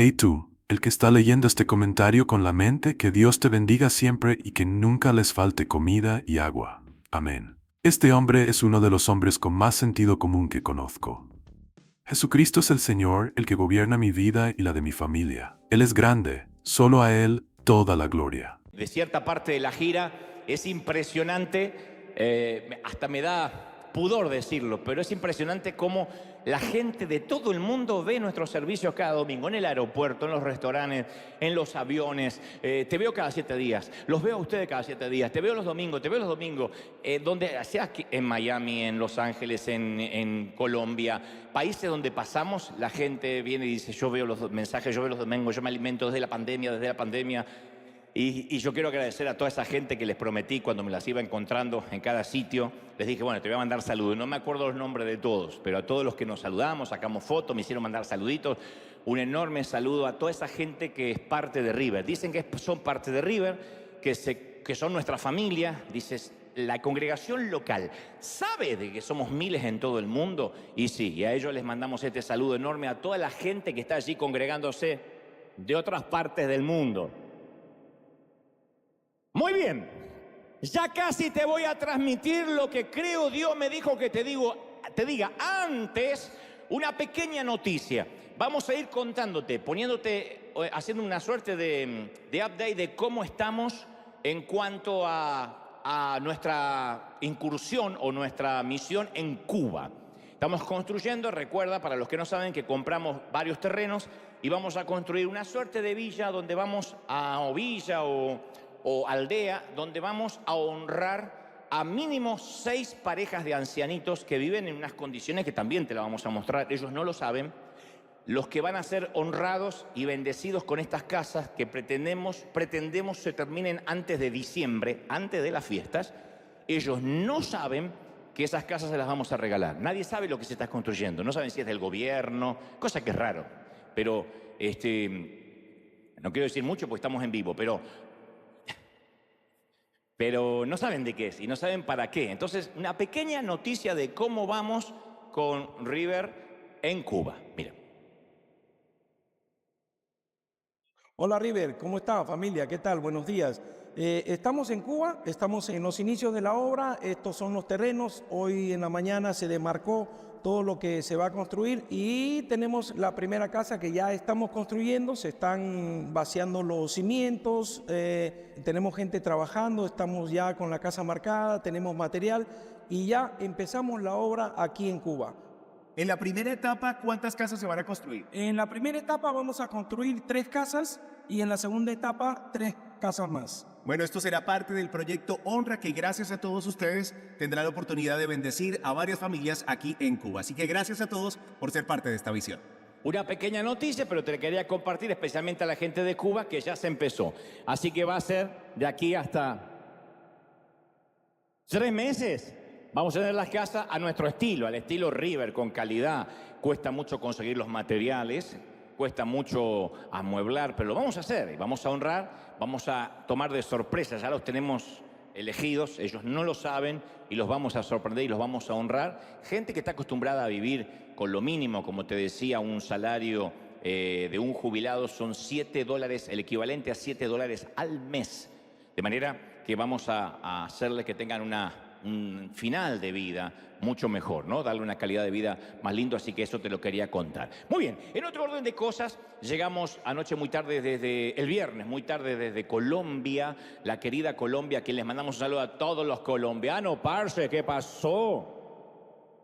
Hey tú, el que está leyendo este comentario con la mente, que Dios te bendiga siempre y que nunca les falte comida y agua. Amén. Este hombre es uno de los hombres con más sentido común que conozco. Jesucristo es el Señor, el que gobierna mi vida y la de mi familia. Él es grande, solo a Él toda la gloria. De cierta parte de la gira es impresionante, hasta me da pudor decirlo, pero es impresionante cómo la gente de todo el mundo ve nuestros servicios cada domingo, en el aeropuerto, en los restaurantes, en los aviones. Te veo cada 7 días, los veo a ustedes cada 7 días, te veo los domingos, donde sea en Miami, en Los Ángeles, en Colombia, países donde pasamos, la gente viene y dice, yo veo los mensajes, yo veo los domingos, yo me alimento desde la pandemia. Y yo quiero agradecer a toda esa gente que les prometí cuando me las iba encontrando en cada sitio. Les dije, bueno, te voy a mandar saludos. No me acuerdo los nombres de todos, pero a todos los que nos saludamos, sacamos fotos, me hicieron mandar saluditos. Un enorme saludo a toda esa gente que es parte de River. Dicen que son parte de River, que son nuestra familia. Dices, la congregación local sabe de que somos miles en todo el mundo. Y sí, y a ellos les mandamos este saludo enorme a toda la gente que está allí congregándose de otras partes del mundo. Muy bien, ya casi te voy a transmitir lo que creo Dios me dijo que te diga. Antes, una pequeña noticia. Vamos a ir contándote, haciendo una suerte de update de cómo estamos en cuanto a nuestra incursión o nuestra misión en Cuba. Estamos construyendo, recuerda, para los que no saben, que compramos varios terrenos y vamos a construir una suerte de villa donde vamos o villa o aldea, donde vamos a honrar a mínimo 6 parejas de ancianitos que viven en unas condiciones que también te la vamos a mostrar, ellos no lo saben, los que van a ser honrados y bendecidos con estas casas que pretendemos se terminen antes de diciembre, antes de las fiestas. Ellos no saben que esas casas se las vamos a regalar. Nadie sabe lo que se está construyendo, no saben si es del gobierno, cosa que es raro, pero no quiero decir mucho porque estamos en vivo, pero no saben de qué es y no saben para qué. Entonces, una pequeña noticia de cómo vamos con River en Cuba. Mira. Hola River, ¿cómo está familia? ¿Qué tal? Buenos días. Estamos en Cuba, estamos en los inicios de la obra, estos son los terrenos, hoy en la mañana se demarcó todo lo que se va a construir y tenemos la primera casa que ya estamos construyendo, se están vaciando los cimientos, tenemos gente trabajando, estamos ya con la casa marcada, tenemos material y ya empezamos la obra aquí en Cuba. En la primera etapa, ¿cuántas casas se van a construir? En la primera etapa vamos a construir 3 casas y en la segunda etapa 3 casas más. Bueno, esto será parte del proyecto Honra, que gracias a todos ustedes tendrá la oportunidad de bendecir a varias familias aquí en Cuba. Así que gracias a todos por ser parte de esta visión. Una pequeña noticia, pero te la quería compartir especialmente a la gente de Cuba, que ya se empezó. Así que va a ser de aquí hasta 3 meses. Vamos a tener las casas a nuestro estilo, al estilo River, con calidad. Cuesta mucho conseguir los materiales, cuesta mucho amueblar, pero lo vamos a hacer y vamos a honrar, vamos a tomar de sorpresa, ya los tenemos elegidos, ellos no lo saben y los vamos a sorprender y los vamos a honrar. Gente que está acostumbrada a vivir con lo mínimo, como te decía, un salario de un jubilado son $7, el equivalente a $7 al mes. De manera que vamos a hacerles que tengan un final de vida mucho mejor, ¿no? Darle una calidad de vida más lindo, así que eso te lo quería contar. Muy bien, en otro orden de cosas, llegamos anoche muy tarde el viernes, muy tarde desde Colombia, la querida Colombia, a quien les mandamos un saludo a todos los colombianos. Parce, ¿qué pasó?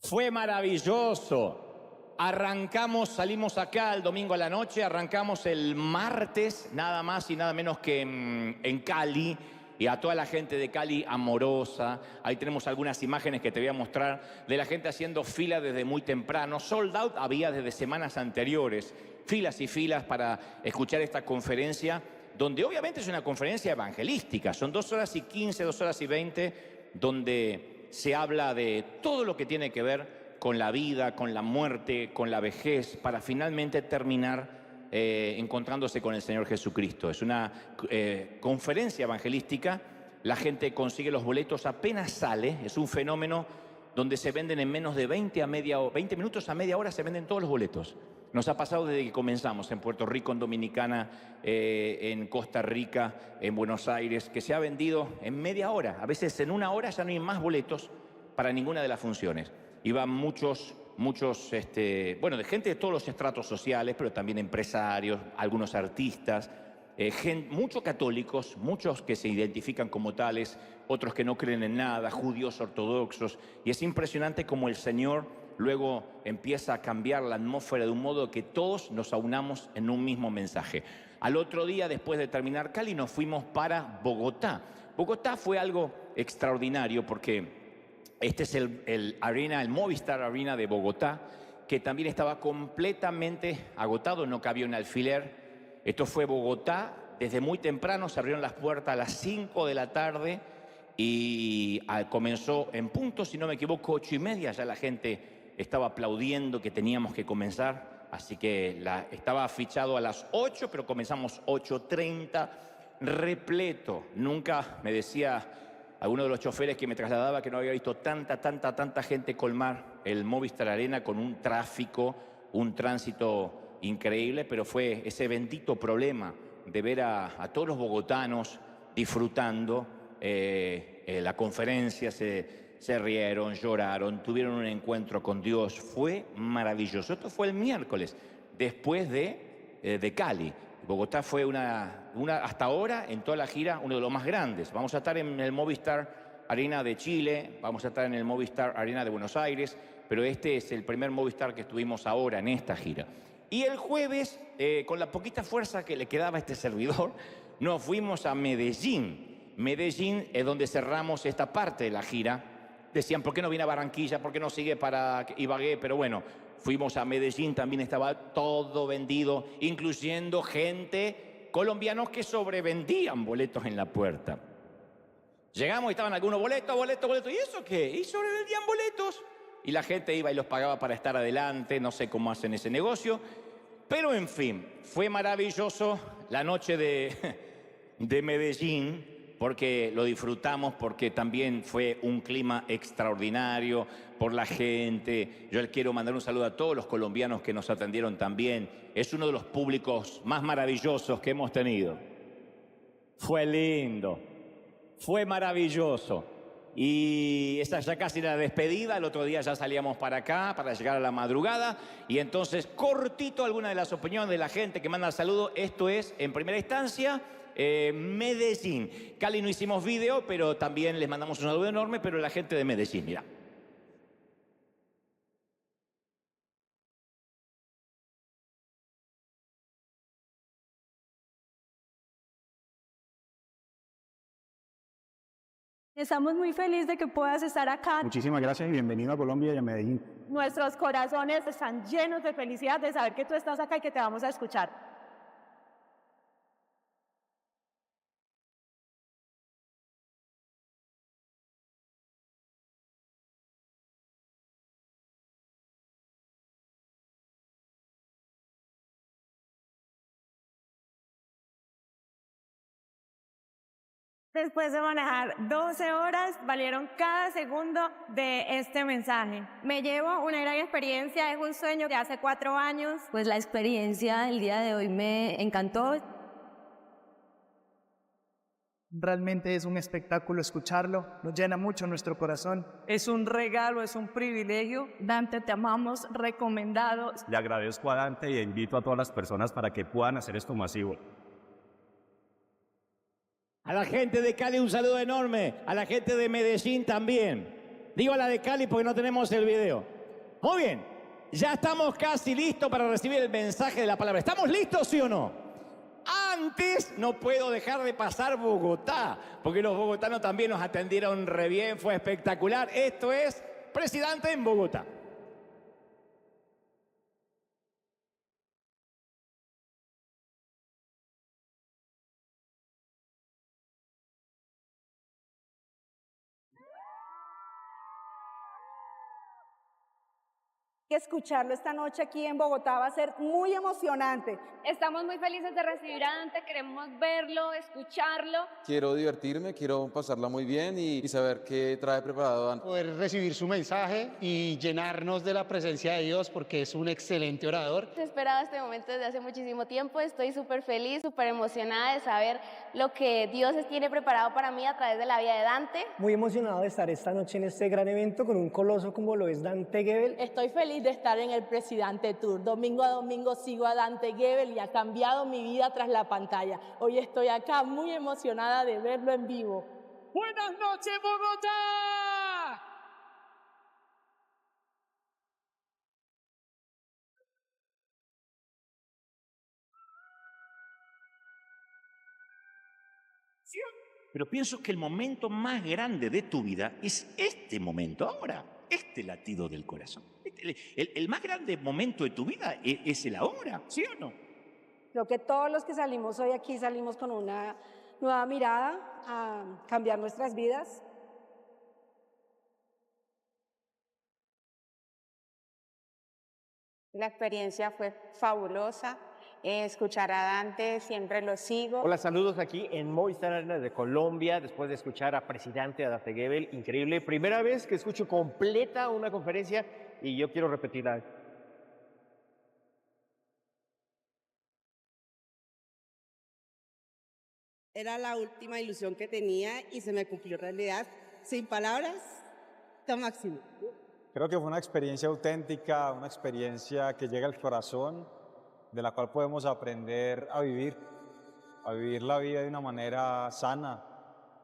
Fue maravilloso. Arrancamos, salimos acá el domingo a la noche, arrancamos el martes, nada más y nada menos que en Cali. Y a toda la gente de Cali amorosa, ahí tenemos algunas imágenes que te voy a mostrar de la gente haciendo fila desde muy temprano. Sold out había desde semanas anteriores, filas y filas para escuchar esta conferencia, donde obviamente es una conferencia evangelística. Son 2 horas y 15, 2 horas y 20, donde se habla de todo lo que tiene que ver con la vida, con la muerte, con la vejez, para finalmente terminar encontrándose con el Señor Jesucristo. Es una conferencia evangelística, la gente consigue los boletos apenas sale, es un fenómeno donde se venden en menos de 20 minutos a media hora se venden todos los boletos. Nos ha pasado desde que comenzamos en Puerto Rico, en Dominicana, en Costa Rica, en Buenos Aires, que se ha vendido en media hora. A veces en una hora ya no hay más boletos para ninguna de las funciones. Y van muchos, bueno, de gente de todos los estratos sociales, pero también empresarios, algunos artistas, muchos católicos, muchos que se identifican como tales, otros que no creen en nada, judíos ortodoxos. Y es impresionante cómo el Señor luego empieza a cambiar la atmósfera de un modo que todos nos aunamos en un mismo mensaje. Al otro día, después de terminar Cali, nos fuimos para Bogotá. Bogotá fue algo extraordinario porque este es el Movistar Arena de Bogotá, que también estaba completamente agotado, no cabía un alfiler. Esto fue Bogotá, desde muy temprano se abrieron las puertas a las 5 de la tarde y comenzó en punto, si no me equivoco, 8:30, ya la gente estaba aplaudiendo que teníamos que comenzar, así que estaba fichado a las 8, pero comenzamos 8:30, repleto. Nunca me decía alguno de los choferes que me trasladaba que no había visto tanta gente colmar el Movistar Arena con un tráfico, un tránsito increíble, pero fue ese bendito problema de ver a todos los bogotanos disfrutando la conferencia, se rieron, lloraron, tuvieron un encuentro con Dios. Fue maravilloso. Esto fue el miércoles, después de Cali. Bogotá fue hasta ahora, en toda la gira, uno de los más grandes. Vamos a estar en el Movistar Arena de Chile, vamos a estar en el Movistar Arena de Buenos Aires, pero este es el primer Movistar que estuvimos ahora en esta gira. Y el jueves, con la poquita fuerza que le quedaba a este servidor, nos fuimos a Medellín. Medellín es donde cerramos esta parte de la gira. Decían, ¿por qué no viene a Barranquilla? ¿Por qué no sigue para Ibagué? Pero bueno, fuimos a Medellín, también estaba todo vendido, incluyendo gente, colombianos que sobrevendían boletos en la puerta. Llegamos y estaban algunos boletos. ¿Y eso qué? Y sobrevendían boletos. Y la gente iba y los pagaba para estar adelante. No sé cómo hacen ese negocio. Pero en fin, fue maravilloso la noche de Medellín, porque lo disfrutamos, porque también fue un clima extraordinario por la gente. Yo les quiero mandar un saludo a todos los colombianos que nos atendieron también. Es uno de los públicos más maravillosos que hemos tenido. Fue lindo, fue maravilloso. Y esta ya casi era la despedida. El otro día ya salíamos para acá para llegar a la madrugada. Y entonces, cortito, alguna de las opiniones de la gente que manda el saludo. Esto es, en primera instancia, Medellín. Cali no hicimos video, pero también les mandamos un saludo enorme, pero la gente de Medellín, mira. Estamos muy felices de que puedas estar acá. Muchísimas gracias y bienvenido a Colombia y a Medellín. Nuestros corazones están llenos de felicidad de saber que tú estás acá y que te vamos a escuchar. Después de manejar 12 horas, valieron cada segundo de este mensaje. Me llevo una gran experiencia, es un sueño de hace 4 años. Pues la experiencia del día de hoy me encantó. Realmente es un espectáculo escucharlo, nos llena mucho nuestro corazón. Es un regalo, es un privilegio. Dante, te amamos, recomendado. Le agradezco a Dante y invito a todas las personas para que puedan hacer esto masivo. A la gente de Cali un saludo enorme, a la gente de Medellín también. Digo a la de Cali porque no tenemos el video. Muy bien, ya estamos casi listos para recibir el mensaje de la palabra. ¿Estamos listos, sí o no? Antes no puedo dejar de pasar Bogotá, porque los bogotanos también nos atendieron re bien, fue espectacular. Esto es Presidente en Bogotá. Que escucharlo esta noche aquí en Bogotá va a ser muy emocionante. Estamos muy felices de recibir a Dante, queremos verlo, escucharlo. Quiero divertirme, quiero pasarla muy bien y saber qué trae preparado Dante. Poder recibir su mensaje y llenarnos de la presencia de Dios porque es un excelente orador. He esperado este momento desde hace muchísimo tiempo, estoy súper feliz, súper emocionada de saber lo que Dios tiene preparado para mí a través de la vida de Dante. Muy emocionado de estar esta noche en este gran evento con un coloso como lo es Dante Gebel. Estoy feliz de estar en el Presidente Tour. Domingo a domingo sigo a Dante Gebel y ha cambiado mi vida tras la pantalla. Hoy estoy acá muy emocionada de verlo en vivo. Buenas noches, Bogotá. Pero pienso que el momento más grande de tu vida es este momento ahora, este latido del corazón. El más grande momento de tu vida es el ahora, ¿sí o no? Creo que todos los que salimos hoy aquí salimos con una nueva mirada a cambiar nuestras vidas. La experiencia fue fabulosa. Escuchar a Dante, siempre lo sigo. Hola, saludos aquí en Movistar Arena de Colombia, después de escuchar a Presidente a Dante Gebel, increíble. Primera vez que escucho completa una conferencia y yo quiero repetirla. Era la última ilusión que tenía y se me cumplió realidad. Sin palabras, lo máximo. Creo que fue una experiencia auténtica, una experiencia que llega al corazón, de la cual podemos aprender a vivir la vida de una manera sana,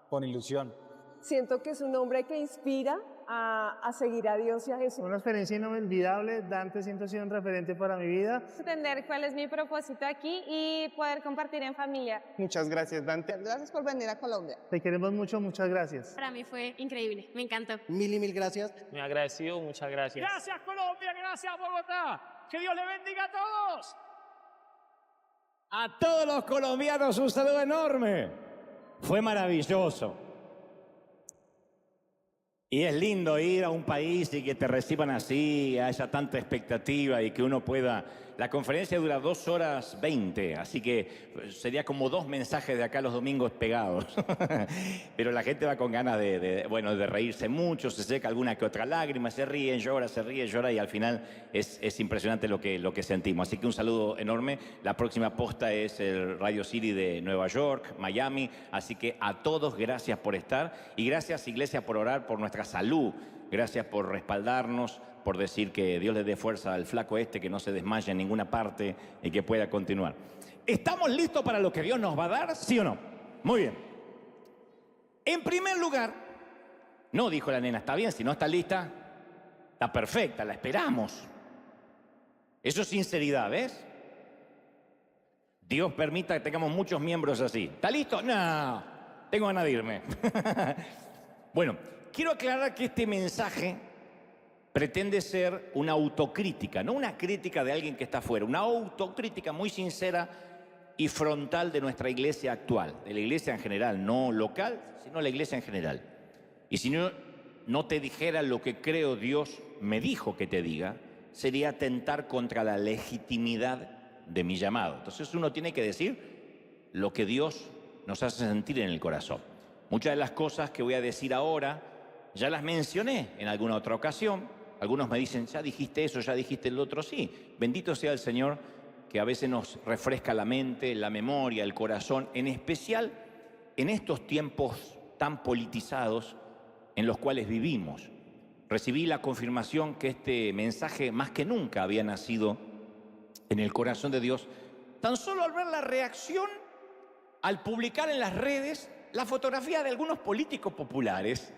con ilusión. Siento que es un hombre que inspira a seguir a Dios y a Jesús. Una experiencia inolvidable. Dante siempre ha sido un referente para mi vida. Entender cuál es mi propósito aquí y poder compartir en familia. Muchas gracias, Dante. Gracias por venir a Colombia. Te queremos mucho, muchas gracias. Para mí fue increíble, me encantó. Mil y mil gracias. Me agradecido, muchas gracias. Gracias, Colombia, gracias, Bogotá. Que Dios le bendiga a todos. A todos los colombianos un saludo enorme. Fue maravilloso. Y es lindo ir a un país y que te reciban así, haya tanta expectativa y que uno pueda... La conferencia dura 2 horas 20, así que sería como 2 mensajes de acá los domingos pegados. Pero la gente va con ganas de reírse mucho, se seca alguna que otra lágrima, se ríe, llora y al final es impresionante lo que sentimos. Así que un saludo enorme. La próxima posta es el Radio City de Nueva York, Miami. Así que a todos gracias por estar y gracias, Iglesia, por orar por nuestra salud. Gracias por respaldarnos, por decir que Dios le dé fuerza al flaco que no se desmaye en ninguna parte y que pueda continuar. ¿Estamos listos para lo que Dios nos va a dar? ¿Sí o no? Muy bien. En primer lugar, no, dijo la nena, está bien, si no está lista, está perfecta, la esperamos. Eso es sinceridad, ¿ves? Dios permita que tengamos muchos miembros así. ¿Está listo? No, tengo ganas de irme. Bueno, quiero aclarar que este mensaje pretende ser una autocrítica, no una crítica de alguien que está afuera, una autocrítica muy sincera y frontal de nuestra iglesia actual, de la iglesia en general, no local, sino la iglesia en general. Y si no te dijera lo que creo Dios me dijo que te diga, sería atentar contra la legitimidad de mi llamado. Entonces uno tiene que decir lo que Dios nos hace sentir en el corazón. Muchas de las cosas que voy a decir ahora ya las mencioné en alguna otra ocasión. Algunos me dicen, ya dijiste eso, ya dijiste el otro. Sí, bendito sea el Señor que a veces nos refresca la mente, la memoria, el corazón, en especial en estos tiempos tan politizados en los cuales vivimos. Recibí la confirmación que este mensaje más que nunca había nacido en el corazón de Dios, tan solo al ver la reacción al publicar en las redes la fotografía de algunos políticos populares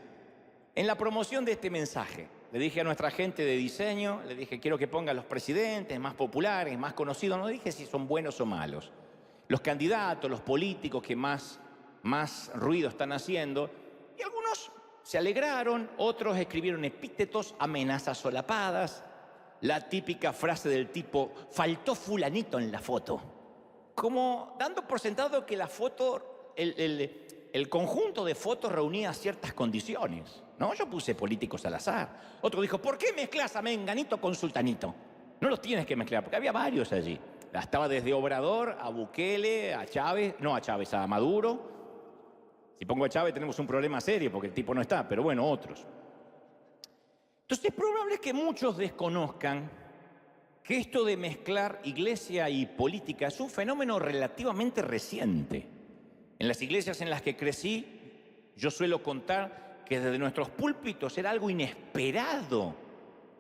en la promoción de este mensaje. Le dije a nuestra gente de diseño, le dije, quiero que pongan los presidentes más populares, más conocidos. No dije si son buenos o malos. Los candidatos, los políticos que más ruido están haciendo. Y algunos se alegraron, otros escribieron epítetos, amenazas solapadas. La típica frase del tipo, faltó fulanito en la foto. Como dando por sentado que la foto, el conjunto de fotos reunía ciertas condiciones. No, yo puse políticos al azar. Otro dijo, ¿por qué mezclas a Menganito con Sultanito? No los tienes que mezclar, porque había varios allí. Estaba desde Obrador a Bukele, a Chávez, no a Chávez, a Maduro. Si pongo a Chávez tenemos un problema serio, porque el tipo no está, pero bueno, otros. Entonces es probable que muchos desconozcan que esto de mezclar iglesia y política es un fenómeno relativamente reciente. En las iglesias en las que crecí, yo suelo contar que desde nuestros púlpitos era algo inesperado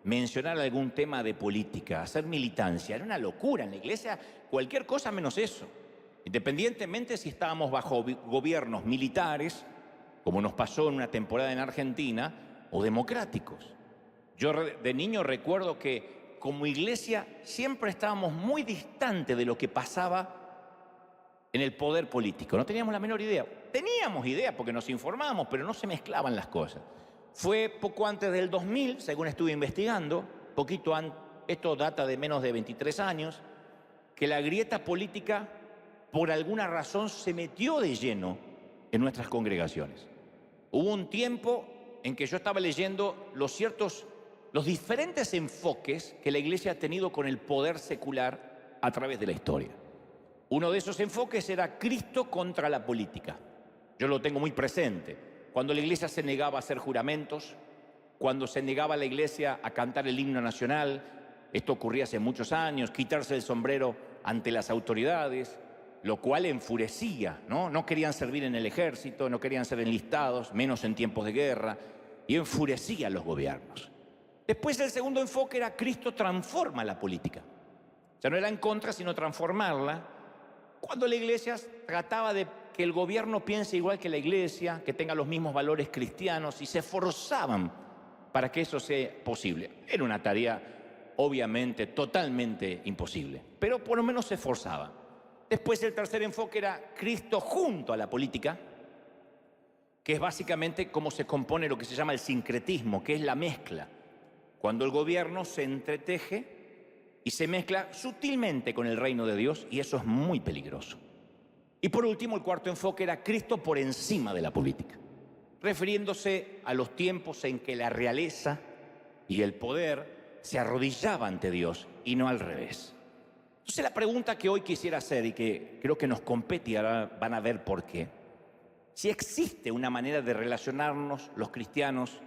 mencionar algún tema de política, hacer militancia. Era una locura en la iglesia, cualquier cosa menos eso. Independientemente si estábamos bajo gobiernos militares, como nos pasó en una temporada en Argentina, o democráticos. Yo de niño recuerdo que como iglesia siempre estábamos muy distantes de lo que pasaba en el poder político. No teníamos la menor idea. Teníamos idea porque nos informábamos, pero no se mezclaban las cosas. Fue poco antes del 2000, según estuve investigando, poquito antes, esto data de menos de 23 años, que la grieta política, por alguna razón, se metió de lleno en nuestras congregaciones. Hubo un tiempo en que yo estaba leyendo los diferentes enfoques que la iglesia ha tenido con el poder secular a través de la historia. Uno de esos enfoques era Cristo contra la política. Yo lo tengo muy presente. Cuando la iglesia se negaba a hacer juramentos, cuando se negaba la iglesia a cantar el himno nacional, esto ocurría hace muchos años, quitarse el sombrero ante las autoridades, lo cual enfurecía, ¿no? No querían servir en el ejército, no querían ser enlistados, menos en tiempos de guerra, y enfurecía a los gobiernos. Después el segundo enfoque era Cristo transforma la política. Ya no era en contra, sino transformarla. Cuando la iglesia trataba de que el gobierno piense igual que la iglesia, que tenga los mismos valores cristianos, y se esforzaban para que eso sea posible. Era una tarea, obviamente, totalmente imposible, pero por lo menos se esforzaban. Después el tercer enfoque era Cristo junto a la política, que es básicamente cómo se compone lo que se llama el sincretismo, que es la mezcla. Cuando el gobierno se entreteje y se mezcla sutilmente con el reino de Dios, y eso es muy peligroso. Y por último, el cuarto enfoque era Cristo por encima de la política, refiriéndose a los tiempos en que la realeza y el poder se arrodillaban ante Dios y no al revés. Entonces la pregunta que hoy quisiera hacer y que creo que nos compete y ahora van a ver por qué, si existe una manera de relacionarnos los cristianos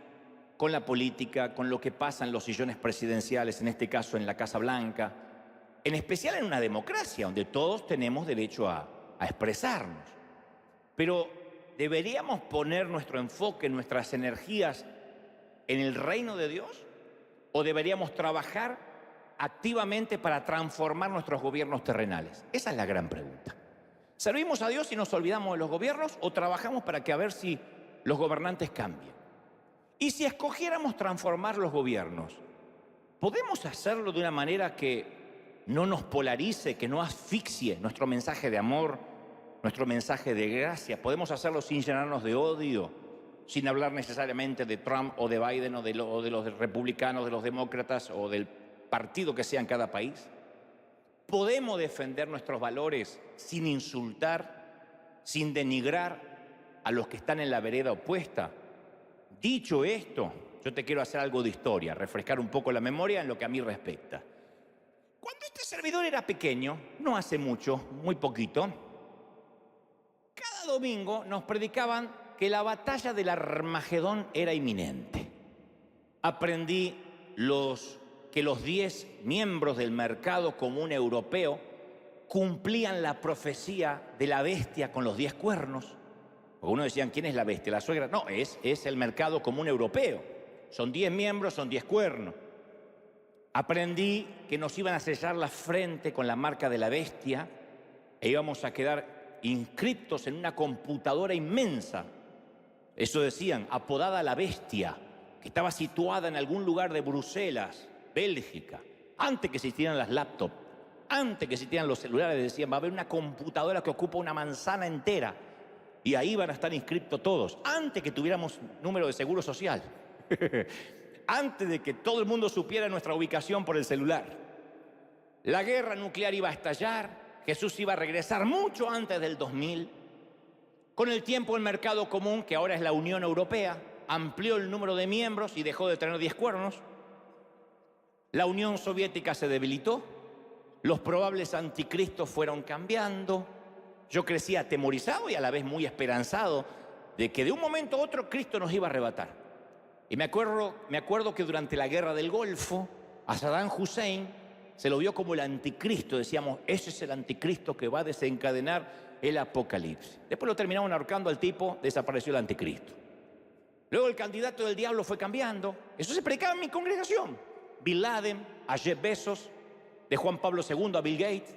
con la política, con lo que pasa en los sillones presidenciales, en este caso en la Casa Blanca, en especial en una democracia donde todos tenemos derecho a expresarnos. Pero ¿deberíamos poner nuestro enfoque, nuestras energías en el reino de Dios? ¿O deberíamos trabajar activamente para transformar nuestros gobiernos terrenales? Esa es la gran pregunta. ¿Servimos a Dios y nos olvidamos de los gobiernos o trabajamos para que a ver si los gobernantes cambian? Y si escogiéramos transformar los gobiernos, ¿podemos hacerlo de una manera que no nos polarice, que no asfixie nuestro mensaje de amor, nuestro mensaje de gracia? ¿Podemos hacerlo sin llenarnos de odio, sin hablar necesariamente de Trump o de Biden o de los republicanos, de los demócratas o del partido que sea en cada país? ¿Podemos defender nuestros valores sin insultar, sin denigrar a los que están en la vereda opuesta? Dicho esto, yo te quiero hacer algo de historia, refrescar un poco la memoria en lo que a mí respecta. Cuando este servidor era pequeño, no hace mucho, muy poquito, cada domingo nos predicaban que la batalla del Armagedón era inminente. Aprendí que los 10 miembros del mercado común europeo cumplían la profecía de la bestia con los 10 cuernos. Algunos decían, ¿quién es la bestia? ¿La suegra? No, es el mercado común europeo. Son 10 miembros, son 10 cuernos. Aprendí que nos iban a sellar la frente con la marca de la bestia e íbamos a quedar inscriptos en una computadora inmensa. Eso decían, apodada la bestia, que estaba situada en algún lugar de Bruselas, Bélgica. Antes que existieran las laptops, antes que existieran los celulares, decían, va a haber una computadora que ocupa una manzana entera. Y ahí van a estar inscriptos todos, antes que tuviéramos número de seguro social. Antes de que todo el mundo supiera nuestra ubicación por el celular. La guerra nuclear iba a estallar, Jesús iba a regresar mucho antes del 2000. Con el tiempo el mercado común, que ahora es la Unión Europea, amplió el número de miembros y dejó de tener 10 cuernos. La Unión Soviética se debilitó. Los probables anticristos fueron cambiando. Yo crecí atemorizado y a la vez muy esperanzado de que de un momento a otro Cristo nos iba a arrebatar. Y me acuerdo que durante la guerra del Golfo, a Saddam Hussein se lo vio como el anticristo. Decíamos, ese es el anticristo que va a desencadenar el apocalipsis. Después lo terminaron ahorcando al tipo, desapareció el anticristo. Luego el candidato del diablo fue cambiando. Eso se predicaba en mi congregación. Bin Laden, a Jeff Bezos, de Juan Pablo II a Bill Gates,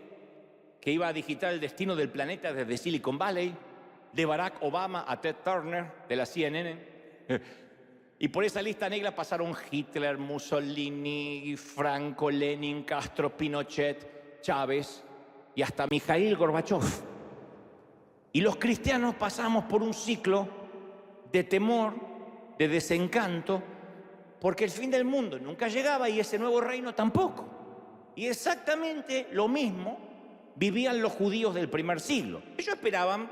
que iba a digitar el destino del planeta desde Silicon Valley, de Barack Obama a Ted Turner, de la CNN. Y por esa lista negra pasaron Hitler, Mussolini, Franco, Lenin, Castro, Pinochet, Chávez y hasta Mikhail Gorbachev. Y los cristianos pasamos por un ciclo de temor, de desencanto, porque el fin del mundo nunca llegaba y ese nuevo reino tampoco. Y exactamente lo mismo vivían los judíos del primer siglo. Ellos esperaban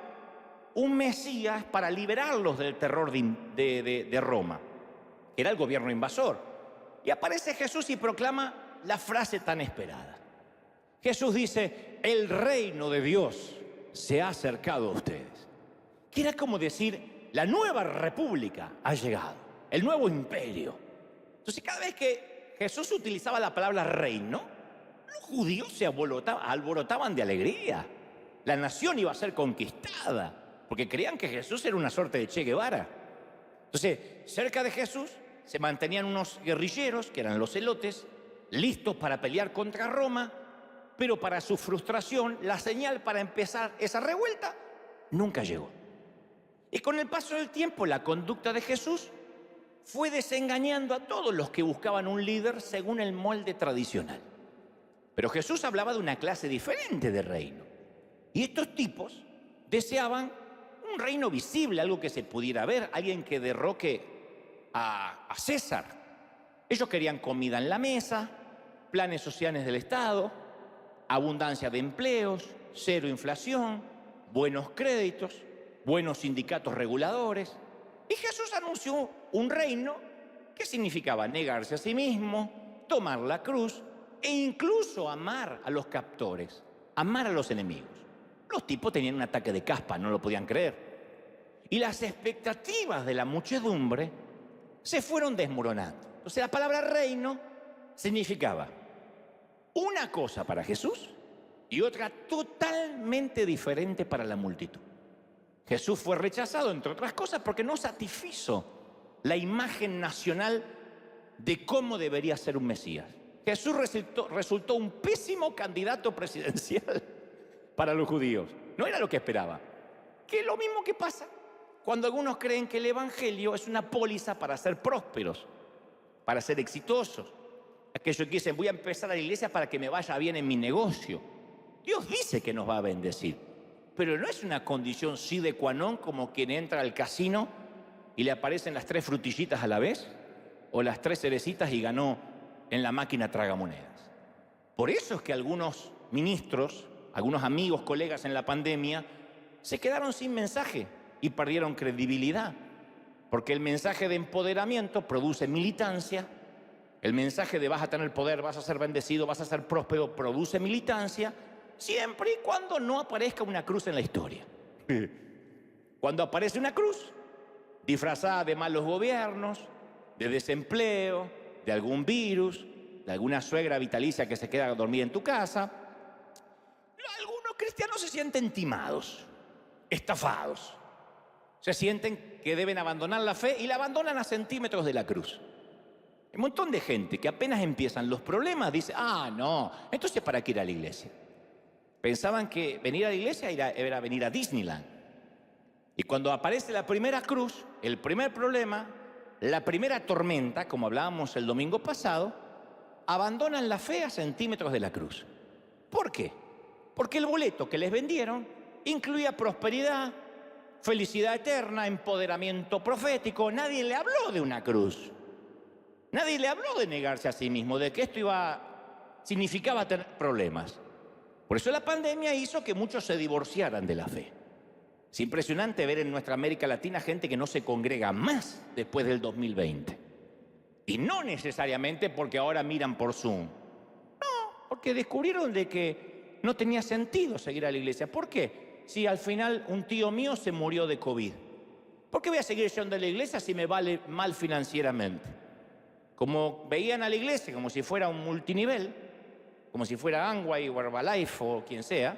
un Mesías para liberarlos del terror de Roma. Era el gobierno invasor. Y aparece Jesús y proclama la frase tan esperada. Jesús dice, el reino de Dios se ha acercado a ustedes. Que era como decir, la nueva república ha llegado, el nuevo imperio. Entonces cada vez que Jesús utilizaba la palabra reino, los judíos se alborotaban de alegría. La nación iba a ser conquistada, porque creían que Jesús era una suerte de Che Guevara. Entonces, cerca de Jesús se mantenían unos guerrilleros, que eran los celotes, listos para pelear contra Roma, pero para su frustración, la señal para empezar esa revuelta nunca llegó. Y con el paso del tiempo, la conducta de Jesús fue desengañando a todos los que buscaban un líder según el molde tradicional. Pero Jesús hablaba de una clase diferente de reino. Y estos tipos deseaban un reino visible, algo que se pudiera ver, alguien que derroque a César. Ellos querían comida en la mesa, planes sociales del Estado, abundancia de empleos, cero inflación, buenos créditos, buenos sindicatos reguladores. Y Jesús anunció un reino que significaba negarse a sí mismo, tomar la cruz e incluso amar a los captores, amar a los enemigos. Los tipos tenían un ataque de caspa, no lo podían creer. Y las expectativas de la muchedumbre se fueron desmoronando. Entonces la palabra reino significaba una cosa para Jesús y otra totalmente diferente para la multitud. Jesús fue rechazado, entre otras cosas, porque no satisfizo la imagen nacional de cómo debería ser un Mesías. Jesús resultó un pésimo candidato presidencial para los judíos. No era lo que esperaba. Que es lo mismo que pasa cuando algunos creen que el evangelio es una póliza para ser prósperos, para ser exitosos. Aquellos que dicen, voy a empezar a la iglesia para que me vaya bien en mi negocio. Dios dice que nos va a bendecir, pero no es una condición sine qua non como quien entra al casino y le aparecen las 3 frutillitas a la vez o las 3 cerecitas y ganó en la máquina tragamonedas. Por eso es que algunos ministros, algunos amigos, colegas en la pandemia, se quedaron sin mensaje y perdieron credibilidad, porque el mensaje de empoderamiento produce militancia, el mensaje de vas a tener poder, vas a ser bendecido, vas a ser próspero, produce militancia, siempre y cuando no aparezca una cruz en la historia. Cuando aparece una cruz, disfrazada de malos gobiernos, de desempleo, de algún virus, de alguna suegra vitalicia que se queda dormida en tu casa, algunos cristianos se sienten timados, estafados. Se sienten que deben abandonar la fe y la abandonan a centímetros de la cruz. Hay un montón de gente que apenas empiezan los problemas dice, no, entonces ¿para qué ir a la iglesia? Pensaban que venir a la iglesia era venir a Disneyland. Y cuando aparece la primera cruz, el primer problema, la primera tormenta, como hablábamos el domingo pasado, abandonan la fe a centímetros de la cruz. ¿Por qué? Porque el boleto que les vendieron incluía prosperidad, felicidad eterna, empoderamiento profético. Nadie le habló de una cruz. Nadie le habló de negarse a sí mismo, de que esto significaba tener problemas. Por eso la pandemia hizo que muchos se divorciaran de la fe. Es impresionante ver en nuestra América Latina gente que no se congrega más después del 2020. Y no necesariamente porque ahora miran por Zoom. No, porque descubrieron de que no tenía sentido seguir a la iglesia. ¿Por qué? Si al final un tío mío se murió de COVID. ¿Por qué voy a seguir yendo a la iglesia si me vale mal financieramente? Como veían a la iglesia como si fuera un multinivel, como si fuera Amway o Herbalife o quien sea,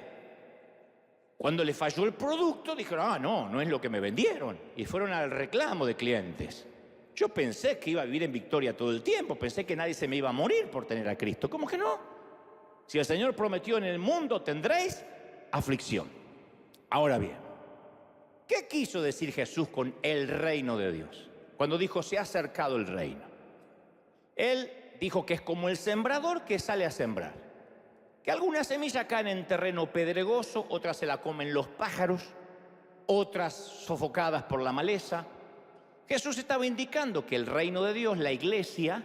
cuando le falló el producto dijeron, no es lo que me vendieron. Y fueron al reclamo de clientes. Yo pensé que iba a vivir en victoria todo el tiempo, pensé que nadie se me iba a morir por tener a Cristo. ¿Cómo que no? Si el Señor prometió en el mundo tendréis aflicción. Ahora bien, ¿qué quiso decir Jesús con el reino de Dios? Cuando dijo, se ha acercado el reino. Él dijo que es como el sembrador que sale a sembrar. Que algunas semillas caen en terreno pedregoso, otras se la comen los pájaros, otras sofocadas por la maleza. Jesús estaba indicando que el reino de Dios, la iglesia,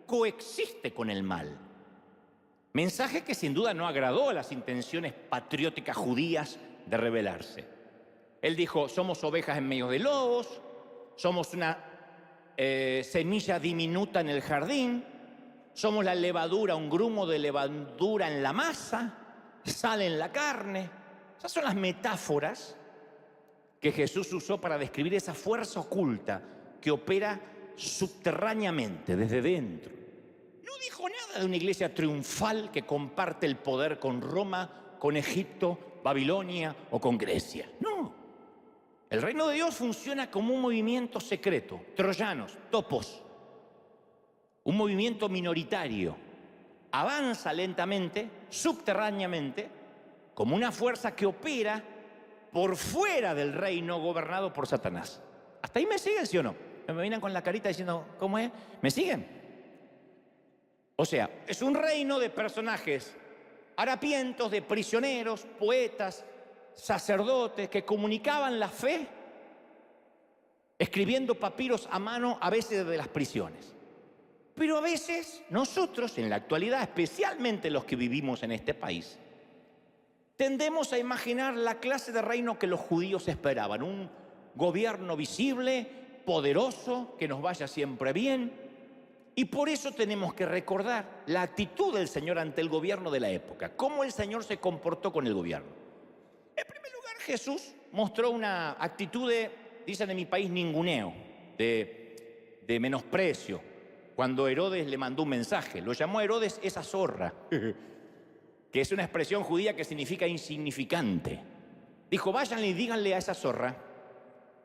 coexiste con el mal. Mensaje que sin duda no agradó a las intenciones patrióticas judías de rebelarse. Él dijo, somos ovejas en medio de lobos, somos una semilla diminuta en el jardín, somos la levadura, un grumo de levadura en la masa, sal en la carne. Esas son las metáforas que Jesús usó para describir esa fuerza oculta que opera subterráneamente, desde dentro. No dijo nada de una iglesia triunfal que comparte el poder con Roma, con Egipto, Babilonia o con Grecia. No. El reino de Dios funciona como un movimiento secreto, troyanos, topos. Un movimiento minoritario. Avanza lentamente, subterráneamente, como una fuerza que opera por fuera del reino gobernado por Satanás. ¿Hasta ahí me siguen, sí o no? Me miran con la carita diciendo, ¿cómo es? ¿Me siguen? O sea, es un reino de personajes harapientos, de prisioneros, poetas, sacerdotes que comunicaban la fe escribiendo papiros a mano, a veces desde las prisiones. Pero a veces nosotros, en la actualidad, especialmente los que vivimos en este país, tendemos a imaginar la clase de reino que los judíos esperaban. Un gobierno visible, poderoso, que nos vaya siempre bien. Y por eso tenemos que recordar la actitud del Señor ante el gobierno de la época. Cómo el Señor se comportó con el gobierno. En primer lugar, Jesús mostró una actitud de, dicen en mi país, ninguneo, de menosprecio. Cuando Herodes le mandó un mensaje, lo llamó a Herodes esa zorra, que es una expresión judía que significa insignificante. Dijo, váyanle y díganle a esa zorra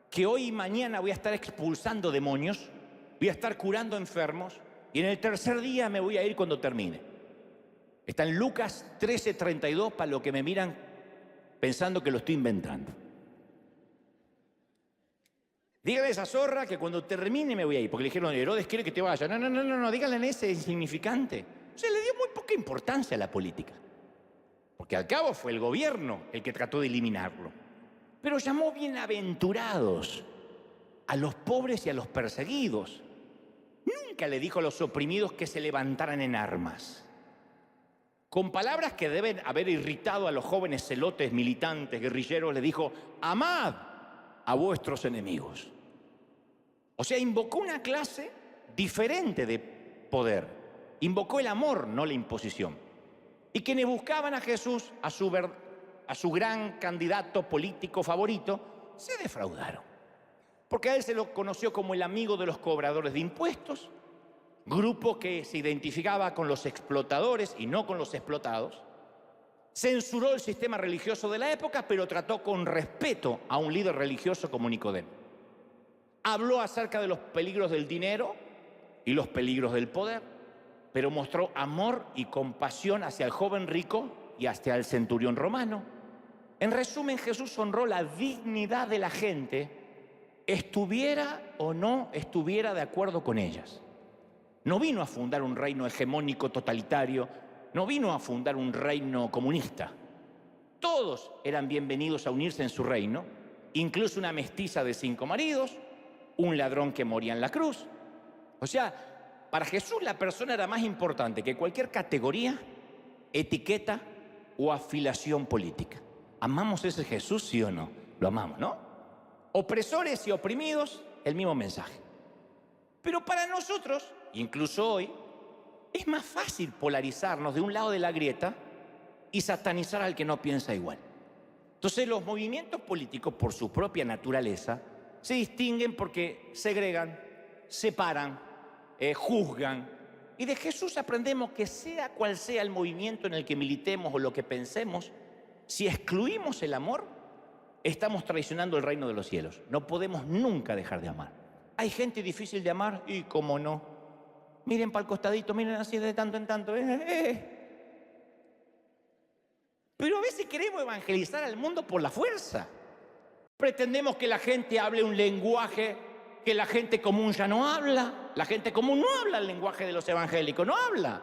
que hoy y mañana voy a estar expulsando demonios, voy a estar curando enfermos y en el tercer día me voy a ir cuando termine. Está en Lucas 13:32 para los que me miran pensando que lo estoy inventando. Dígale a esa zorra que cuando termine me voy a ir, porque le dijeron, Herodes quiere que te vaya. No, díganle en ese insignificante. O sea, le dio muy poca importancia a la política. Porque al cabo fue el gobierno el que trató de eliminarlo. Pero llamó bienaventurados a los pobres y a los perseguidos. Nunca le dijo a los oprimidos que se levantaran en armas. Con palabras que deben haber irritado a los jóvenes celotes, militantes, guerrilleros, le dijo, amad a vuestros enemigos. O sea, invocó una clase diferente de poder. Invocó el amor, no la imposición. Y quienes buscaban a Jesús, a su gran candidato político favorito, se defraudaron. Porque a él se lo conoció como el amigo de los cobradores de impuestos, grupo que se identificaba con los explotadores y no con los explotados. Censuró el sistema religioso de la época, pero trató con respeto a un líder religioso como Nicodemo. Habló acerca de los peligros del dinero y los peligros del poder, pero mostró amor y compasión hacia el joven rico y hacia el centurión romano. En resumen, Jesús honró la dignidad de la gente, estuviera o no estuviera de acuerdo con ellas. No vino a fundar un reino hegemónico totalitario, no vino a fundar un reino comunista. Todos eran bienvenidos a unirse en su reino, incluso una mestiza de 5 maridos, un ladrón que moría en la cruz. O sea, para Jesús la persona era más importante que cualquier categoría, etiqueta o afiliación política. ¿Amamos ese Jesús, sí o no? lo amamos, ¿no? Opresores y oprimidos, el mismo mensaje. Pero para nosotros, incluso hoy, es más fácil polarizarnos de un lado de la grieta y satanizar al que no piensa igual. Entonces los movimientos políticos, por su propia naturaleza, se distinguen porque segregan, separan, juzgan. Y de Jesús aprendemos que sea cual sea el movimiento en el que militemos o lo que pensemos, si excluimos el amor, estamos traicionando el reino de los cielos. No podemos nunca dejar de amar. Hay gente difícil de amar y cómo no. Miren para el costadito, miren así de tanto en tanto. Pero a veces queremos evangelizar al mundo por la fuerza. Pretendemos que la gente hable un lenguaje que la gente común ya no habla. La gente común no habla el lenguaje de los evangélicos, no habla.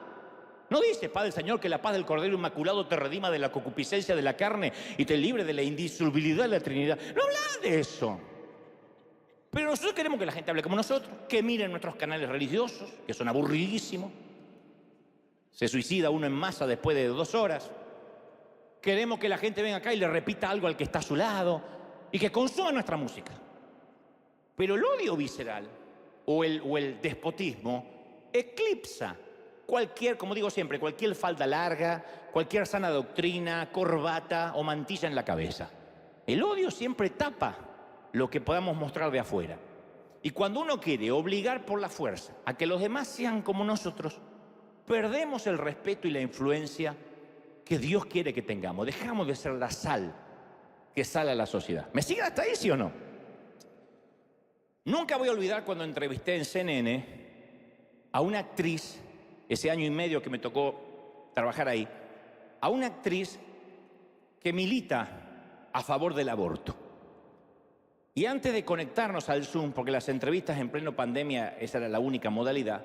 No dice, Padre Señor, que la paz del Cordero Inmaculado te redima de la concupiscencia de la carne y te libre de la indisolubilidad de la Trinidad. No habla de eso. Pero nosotros queremos que la gente hable como nosotros, que miren nuestros canales religiosos, que son aburridísimos. Se suicida uno en masa después de 2 horas. Queremos que la gente venga acá y le repita algo al que está a su lado y que consuma nuestra música. Pero el odio visceral o el despotismo eclipsa cualquier, como digo siempre, cualquier falda larga, cualquier sana doctrina, corbata o mantilla en la cabeza. El odio siempre tapa lo que podamos mostrar de afuera. Y cuando uno quiere obligar por la fuerza a que los demás sean como nosotros, perdemos el respeto y la influencia que Dios quiere que tengamos. Dejamos de ser la sal que sale a la sociedad. ¿Me siguen hasta ahí, sí o no? Nunca voy a olvidar cuando entrevisté en CNN a una actriz, ese año y medio que me tocó trabajar ahí, a una actriz que milita a favor del aborto. Y antes de conectarnos al Zoom, porque las entrevistas en pleno pandemia, esa era la única modalidad,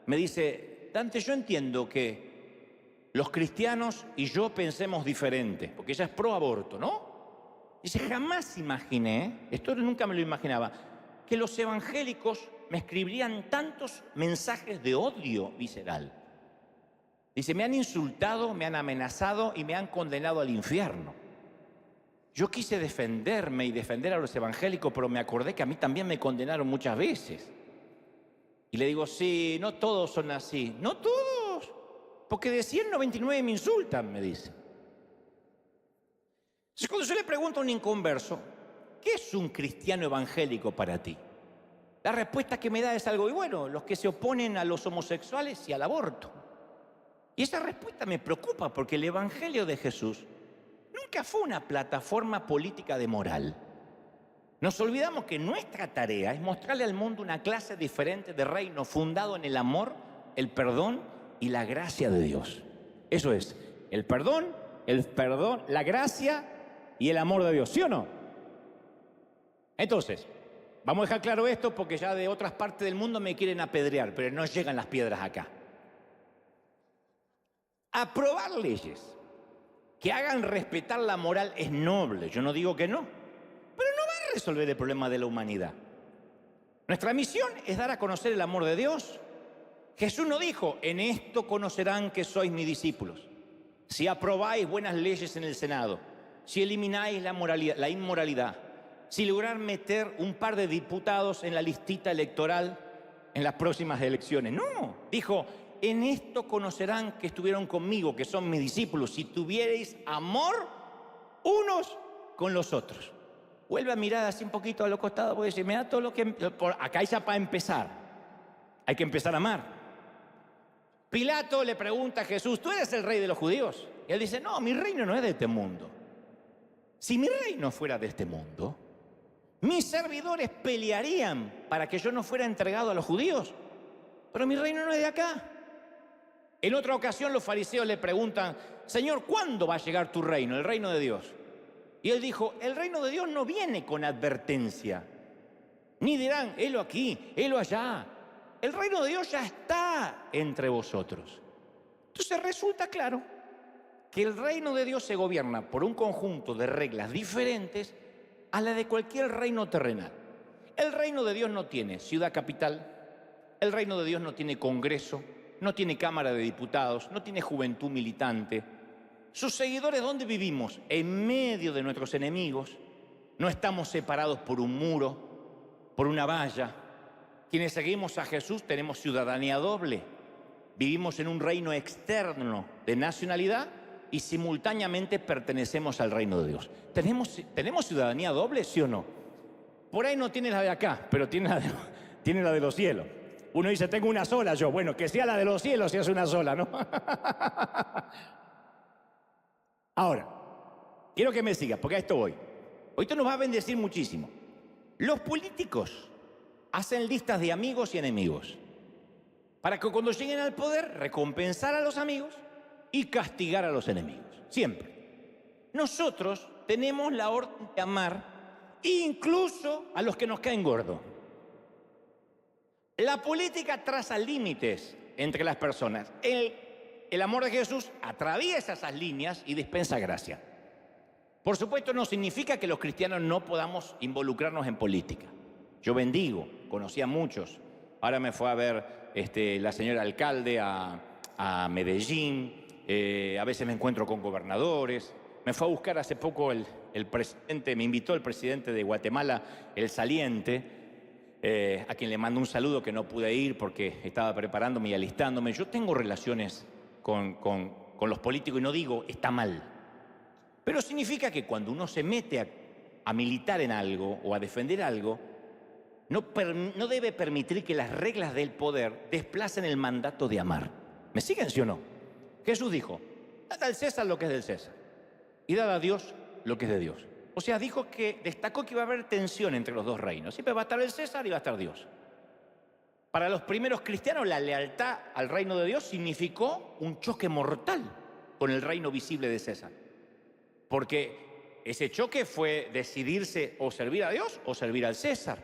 me dice, Dante, yo entiendo que los cristianos y yo pensemos diferente, porque ella es pro aborto, ¿no? Dice, jamás imaginé, esto nunca me lo imaginaba, que los evangélicos me escribirían tantos mensajes de odio visceral. Dice, me han insultado, me han amenazado y me han condenado al infierno. Yo quise defenderme y defender a los evangélicos, pero me acordé que a mí también me condenaron muchas veces. Y le digo, sí, no todos son así. No todos, porque de 199 me insultan, me dice. Entonces, cuando yo le pregunto a un inconverso, ¿qué es un cristiano evangélico para ti? La respuesta que me da es algo, y bueno, los que se oponen a los homosexuales y al aborto. Y esa respuesta me preocupa porque el evangelio de Jesús nunca fue una plataforma política de moral. Nos olvidamos que nuestra tarea es mostrarle al mundo una clase diferente de reino fundado en el amor, el perdón y la gracia de Dios. Eso es, el perdón, la gracia y el amor de Dios, ¿sí o no? Entonces, vamos a dejar claro esto porque ya de otras partes del mundo me quieren apedrear, pero no llegan las piedras acá. Aprobar leyes que hagan respetar la moral es noble, yo no digo que no, pero no va a resolver el problema de la humanidad. Nuestra misión es dar a conocer el amor de Dios. Jesús no dijo, en esto conocerán que sois mis discípulos, si aprobáis buenas leyes en el Senado, si elimináis la inmoralidad, si lograr meter un par de diputados en la listita electoral en las próximas elecciones. No, dijo, en esto conocerán que estuvieron conmigo, que son mis discípulos, si tuvierais amor unos con los otros. Vuelve a mirar así un poquito a los costados, porque decir, mira todo lo que... Acá ya para empezar, hay que empezar a amar. Pilato le pregunta a Jesús, ¿tú eres el rey de los judíos? Y él dice, no, mi reino no es de este mundo. Si mi reino fuera de este mundo, mis servidores pelearían para que yo no fuera entregado a los judíos. Pero mi reino no es de acá. En otra ocasión los fariseos le preguntan, Señor, ¿cuándo va a llegar tu reino, el reino de Dios? Y él dijo, el reino de Dios no viene con advertencia. Ni dirán, helo aquí, helo allá. El reino de Dios ya está entre vosotros. Entonces resulta claro que el reino de Dios se gobierna por un conjunto de reglas diferentes a la de cualquier reino terrenal. El reino de Dios no tiene ciudad capital, el reino de Dios no tiene congreso, no tiene Cámara de Diputados, no tiene juventud militante. Sus seguidores, ¿dónde vivimos? En medio de nuestros enemigos. No estamos separados por un muro, por una valla. Quienes seguimos a Jesús tenemos ciudadanía doble. Vivimos en un reino externo de nacionalidad y simultáneamente pertenecemos al reino de Dios. ¿Tenemos ciudadanía doble, sí o no? Por ahí no tiene la de acá, pero tiene la de los cielos. Uno dice, tengo una sola yo. Bueno, que sea la de los cielos si es una sola, ¿no? Ahora, quiero que me sigas, porque a esto voy. Hoy esto nos va a bendecir muchísimo. Los políticos hacen listas de amigos y enemigos para que cuando lleguen al poder recompensar a los amigos y castigar a los enemigos. Siempre. Nosotros tenemos la orden de amar incluso a los que nos caen gordos. La política traza límites entre las personas. El amor de Jesús atraviesa esas líneas y dispensa gracia. Por supuesto, no significa que los cristianos no podamos involucrarnos en política. Yo bendigo, conocí a muchos. Ahora me fue a ver la señora alcalde a Medellín. A veces me encuentro con gobernadores. Me fue a buscar hace poco el presidente, me invitó el presidente de Guatemala, el saliente, a quien le mando un saludo que no pude ir porque estaba preparándome y alistándome. Yo tengo relaciones con los políticos y no digo está mal, pero significa que cuando uno se mete a militar en algo o a defender algo, no debe permitir que las reglas del poder desplacen el mandato de amar. ¿Me siguen, sí o no? Jesús dijo, dad al César lo que es del César y dad a Dios lo que es de Dios. O sea, destacó que iba a haber tensión entre los dos reinos. Siempre va a estar el César y va a estar Dios. Para los primeros cristianos, la lealtad al reino de Dios significó un choque mortal con el reino visible de César. Porque ese choque fue decidirse o servir a Dios o servir al César.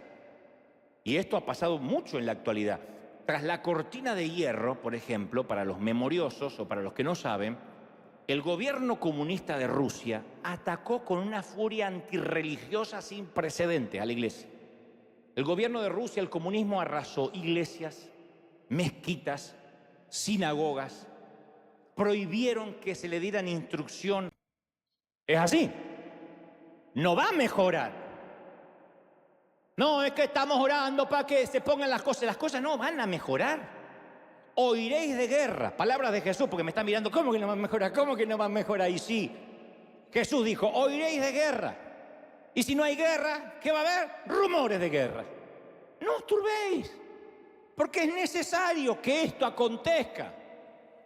Y esto ha pasado mucho en la actualidad. Tras la cortina de hierro, por ejemplo, para los memoriosos o para los que no saben, el gobierno comunista de Rusia atacó con una furia antirreligiosa sin precedentes a la iglesia. El gobierno de Rusia, el comunismo, arrasó iglesias, mezquitas, sinagogas, prohibieron que se le dieran instrucción. Es así. No va a mejorar. No, es que estamos orando para que se pongan las cosas no van a mejorar. Oiréis de guerra, palabras de Jesús, porque me están mirando, ¿cómo que no va a mejorar? ¿Cómo que no va a mejorar? Y sí, Jesús dijo, oiréis de guerra. Y si no hay guerra, ¿qué va a haber? Rumores de guerra. No os turbéis, porque es necesario que esto acontezca.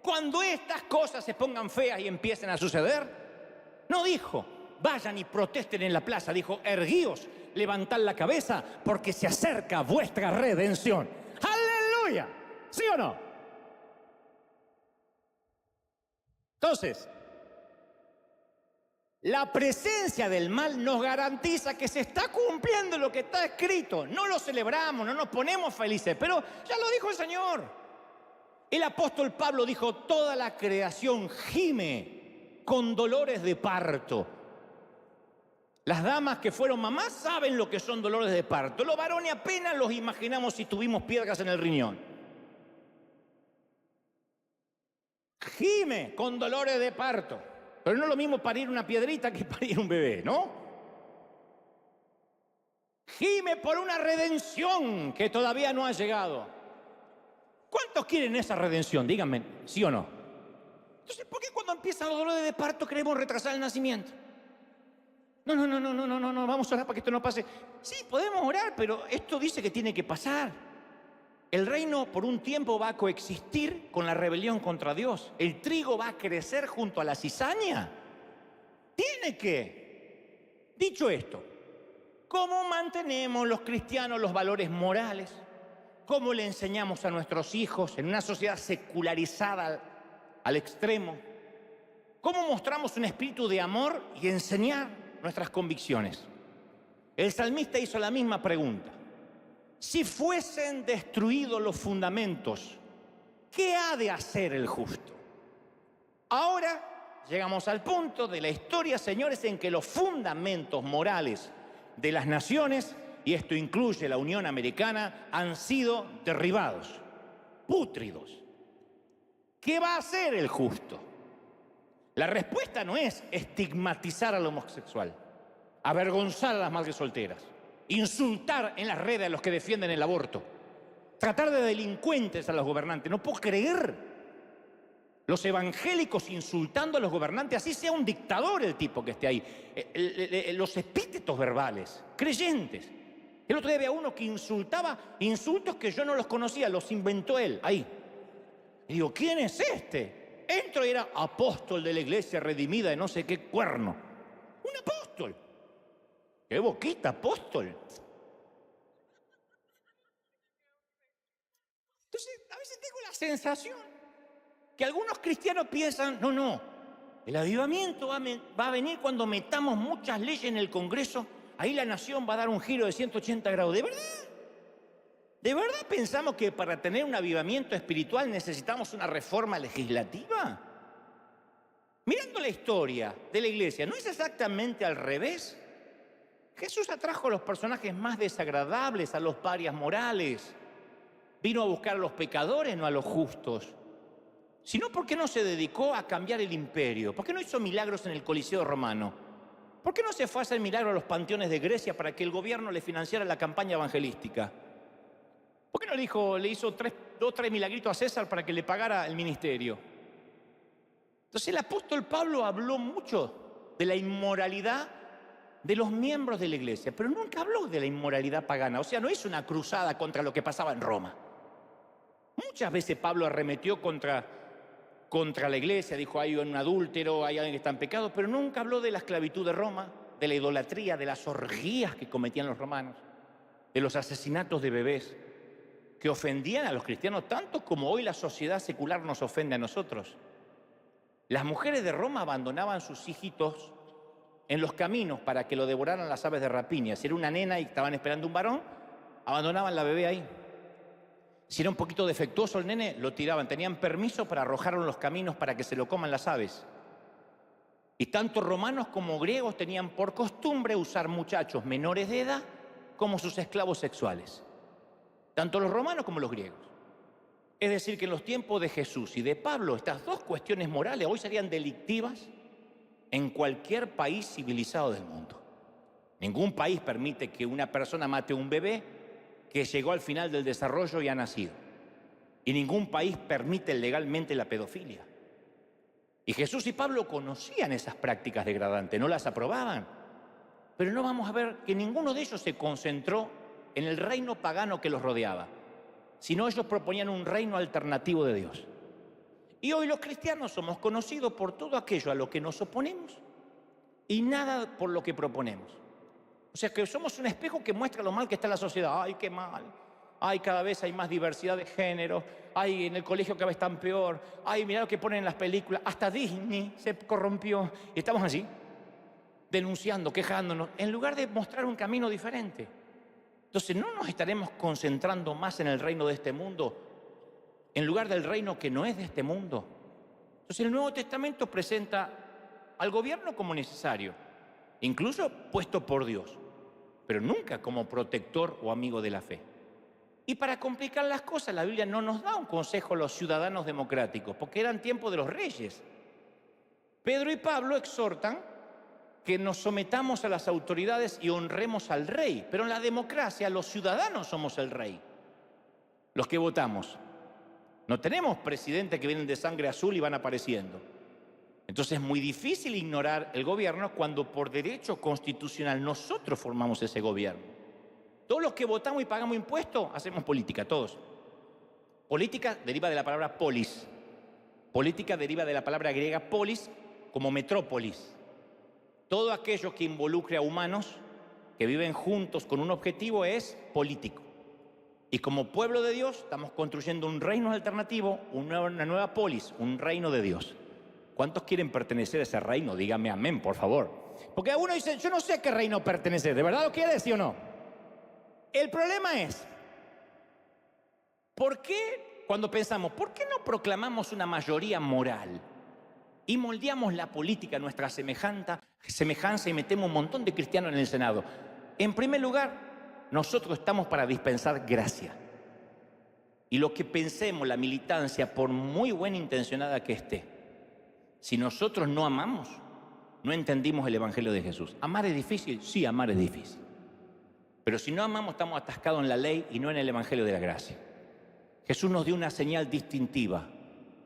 Cuando estas cosas se pongan feas y empiecen a suceder, no dijo, vayan y protesten en la plaza, dijo, erguíos, levantad la cabeza, porque se acerca vuestra redención. ¡Aleluya! ¿Sí o no? Entonces, la presencia del mal nos garantiza que se está cumpliendo lo que está escrito. No lo celebramos, no nos ponemos felices, pero ya lo dijo el Señor. El apóstol Pablo dijo, toda la creación gime con dolores de parto. Las damas que fueron mamás saben lo que son dolores de parto. Los varones apenas los imaginamos si tuvimos piedras en el riñón. Gime con dolores de parto. Pero no es lo mismo parir una piedrita que parir un bebé, ¿no? Gime por una redención que todavía no ha llegado. ¿Cuántos quieren esa redención? Díganme, ¿sí o no? Entonces, ¿por qué cuando empiezan los dolores de parto queremos retrasar el nacimiento? No, vamos a orar para que esto no pase. Sí, podemos orar, pero esto dice que tiene que pasar. El reino por un tiempo va a coexistir con la rebelión contra Dios. El trigo va a crecer junto a la cizaña. Tiene que. Dicho esto, ¿cómo mantenemos los cristianos los valores morales? ¿Cómo le enseñamos a nuestros hijos en una sociedad secularizada al extremo? ¿Cómo mostramos un espíritu de amor y enseñar nuestras convicciones? El salmista hizo la misma pregunta. Si fuesen destruidos los fundamentos, ¿qué ha de hacer el justo? Ahora llegamos al punto de la historia, señores, en que los fundamentos morales de las naciones, y esto incluye la Unión Americana, han sido derribados, pútridos. ¿Qué va a hacer el justo? La respuesta no es estigmatizar al homosexual. avergonzar a las madres solteras, insultar en las redes a los que defienden el aborto, tratar de delincuentes a los gobernantes. No puedo creer los evangélicos insultando a los gobernantes, así sea un dictador el tipo que esté ahí. Los epítetos verbales, creyentes. El otro día había uno que insultaba insultos que yo no los conocía, los inventó él, ahí. Y digo, ¿quién es este? Entro y era apóstol de la iglesia redimida de no sé qué cuerno. Un apóstol. ¡Qué boquita, apóstol! Entonces, a veces tengo la sensación que algunos cristianos piensan, no, el avivamiento va a venir cuando metamos muchas leyes en el Congreso, ahí la nación va a dar un giro de 180 grados. ¿De verdad? ¿De verdad pensamos que para tener un avivamiento espiritual necesitamos una reforma legislativa? Mirando la historia de la iglesia, ¿no es exactamente al revés? Jesús atrajo a los personajes más desagradables, a los parias morales. Vino a buscar a los pecadores, no a los justos. Sino, ¿por qué no se dedicó a cambiar el imperio? ¿Por qué no hizo milagros en el Coliseo romano? ¿Por qué no se fue a hacer milagros a los panteones de Grecia para que el gobierno le financiara la campaña evangelística? ¿Por qué no le hizo dos, tres milagritos a César para que le pagara el ministerio? Entonces el apóstol Pablo habló mucho de la inmoralidad de los miembros de la iglesia, pero nunca habló de la inmoralidad pagana. O sea, no hizo una cruzada contra lo que pasaba en Roma. Muchas veces Pablo arremetió contra la iglesia, dijo, hay un adúltero, hay alguien que está en pecado, pero nunca habló de la esclavitud de Roma, de la idolatría, de las orgías que cometían los romanos, de los asesinatos de bebés, que ofendían a los cristianos tanto como hoy la sociedad secular nos ofende a nosotros. Las mujeres de Roma abandonaban sus hijitos en los caminos para que lo devoraran las aves de rapiña. Si era una nena y estaban esperando un varón, abandonaban la bebé ahí. Si era un poquito defectuoso el nene, lo tiraban. Tenían permiso para arrojarlo en los caminos para que se lo coman las aves. Y tanto romanos como griegos tenían por costumbre usar muchachos menores de edad como sus esclavos sexuales. Tanto los romanos como los griegos. Es decir, que en los tiempos de Jesús y de Pablo, estas dos cuestiones morales hoy serían delictivas en cualquier país civilizado del mundo. Ningún país permite que una persona mate a un bebé que llegó al final del desarrollo y ha nacido. Y ningún país permite legalmente la pedofilia. Y Jesús y Pablo conocían esas prácticas degradantes, no las aprobaban. Pero no vamos a ver que ninguno de ellos se concentró en el reino pagano que los rodeaba, sino ellos proponían un reino alternativo de Dios. Y hoy los cristianos somos conocidos por todo aquello a lo que nos oponemos y nada por lo que proponemos. O sea que somos un espejo que muestra lo mal que está la sociedad. ¡Ay, qué mal! ¡Ay, cada vez hay más diversidad de género! ¡Ay, en el colegio cada vez están peor! ¡Ay, mirá lo que ponen en las películas! Hasta Disney se corrompió. Y estamos así, denunciando, quejándonos, en lugar de mostrar un camino diferente. Entonces, ¿no nos estaremos concentrando más en el reino de este mundo en lugar del reino que no es de este mundo? Entonces, el Nuevo Testamento presenta al gobierno como necesario, incluso puesto por Dios, pero nunca como protector o amigo de la fe. Y para complicar las cosas, la Biblia no nos da un consejo a los ciudadanos democráticos, porque eran tiempos de los reyes. Pedro y Pablo exhortan que nos sometamos a las autoridades y honremos al rey, pero en la democracia los ciudadanos somos el rey, los que votamos. No tenemos presidentes que vienen de sangre azul y van apareciendo. Entonces es muy difícil ignorar el gobierno cuando por derecho constitucional nosotros formamos ese gobierno. Todos los que votamos y pagamos impuestos hacemos política, todos. Política deriva de la palabra polis. Política deriva de la palabra griega polis, como metrópolis. Todo aquello que involucre a humanos que viven juntos con un objetivo es político. Y como pueblo de Dios estamos construyendo un reino alternativo, una nueva polis, un reino de Dios. ¿Cuántos quieren pertenecer a ese reino? Dígame amén, por favor. Porque algunos dicen, yo no sé a qué reino pertenecer. ¿De verdad lo quiere decir o no? El problema es, ¿por qué cuando pensamos, ¿por qué no proclamamos una mayoría moral y moldeamos la política a nuestra semejanza y metemos un montón de cristianos en el Senado? En primer lugar, nosotros estamos para dispensar gracia. Y lo que pensemos, la militancia, por muy buena intencionada que esté, si nosotros no amamos, no entendimos el Evangelio de Jesús. ¿Amar es difícil? Sí, amar es difícil. Pero si no amamos, estamos atascados en la ley y no en el Evangelio de la gracia. Jesús nos dio una señal distintiva.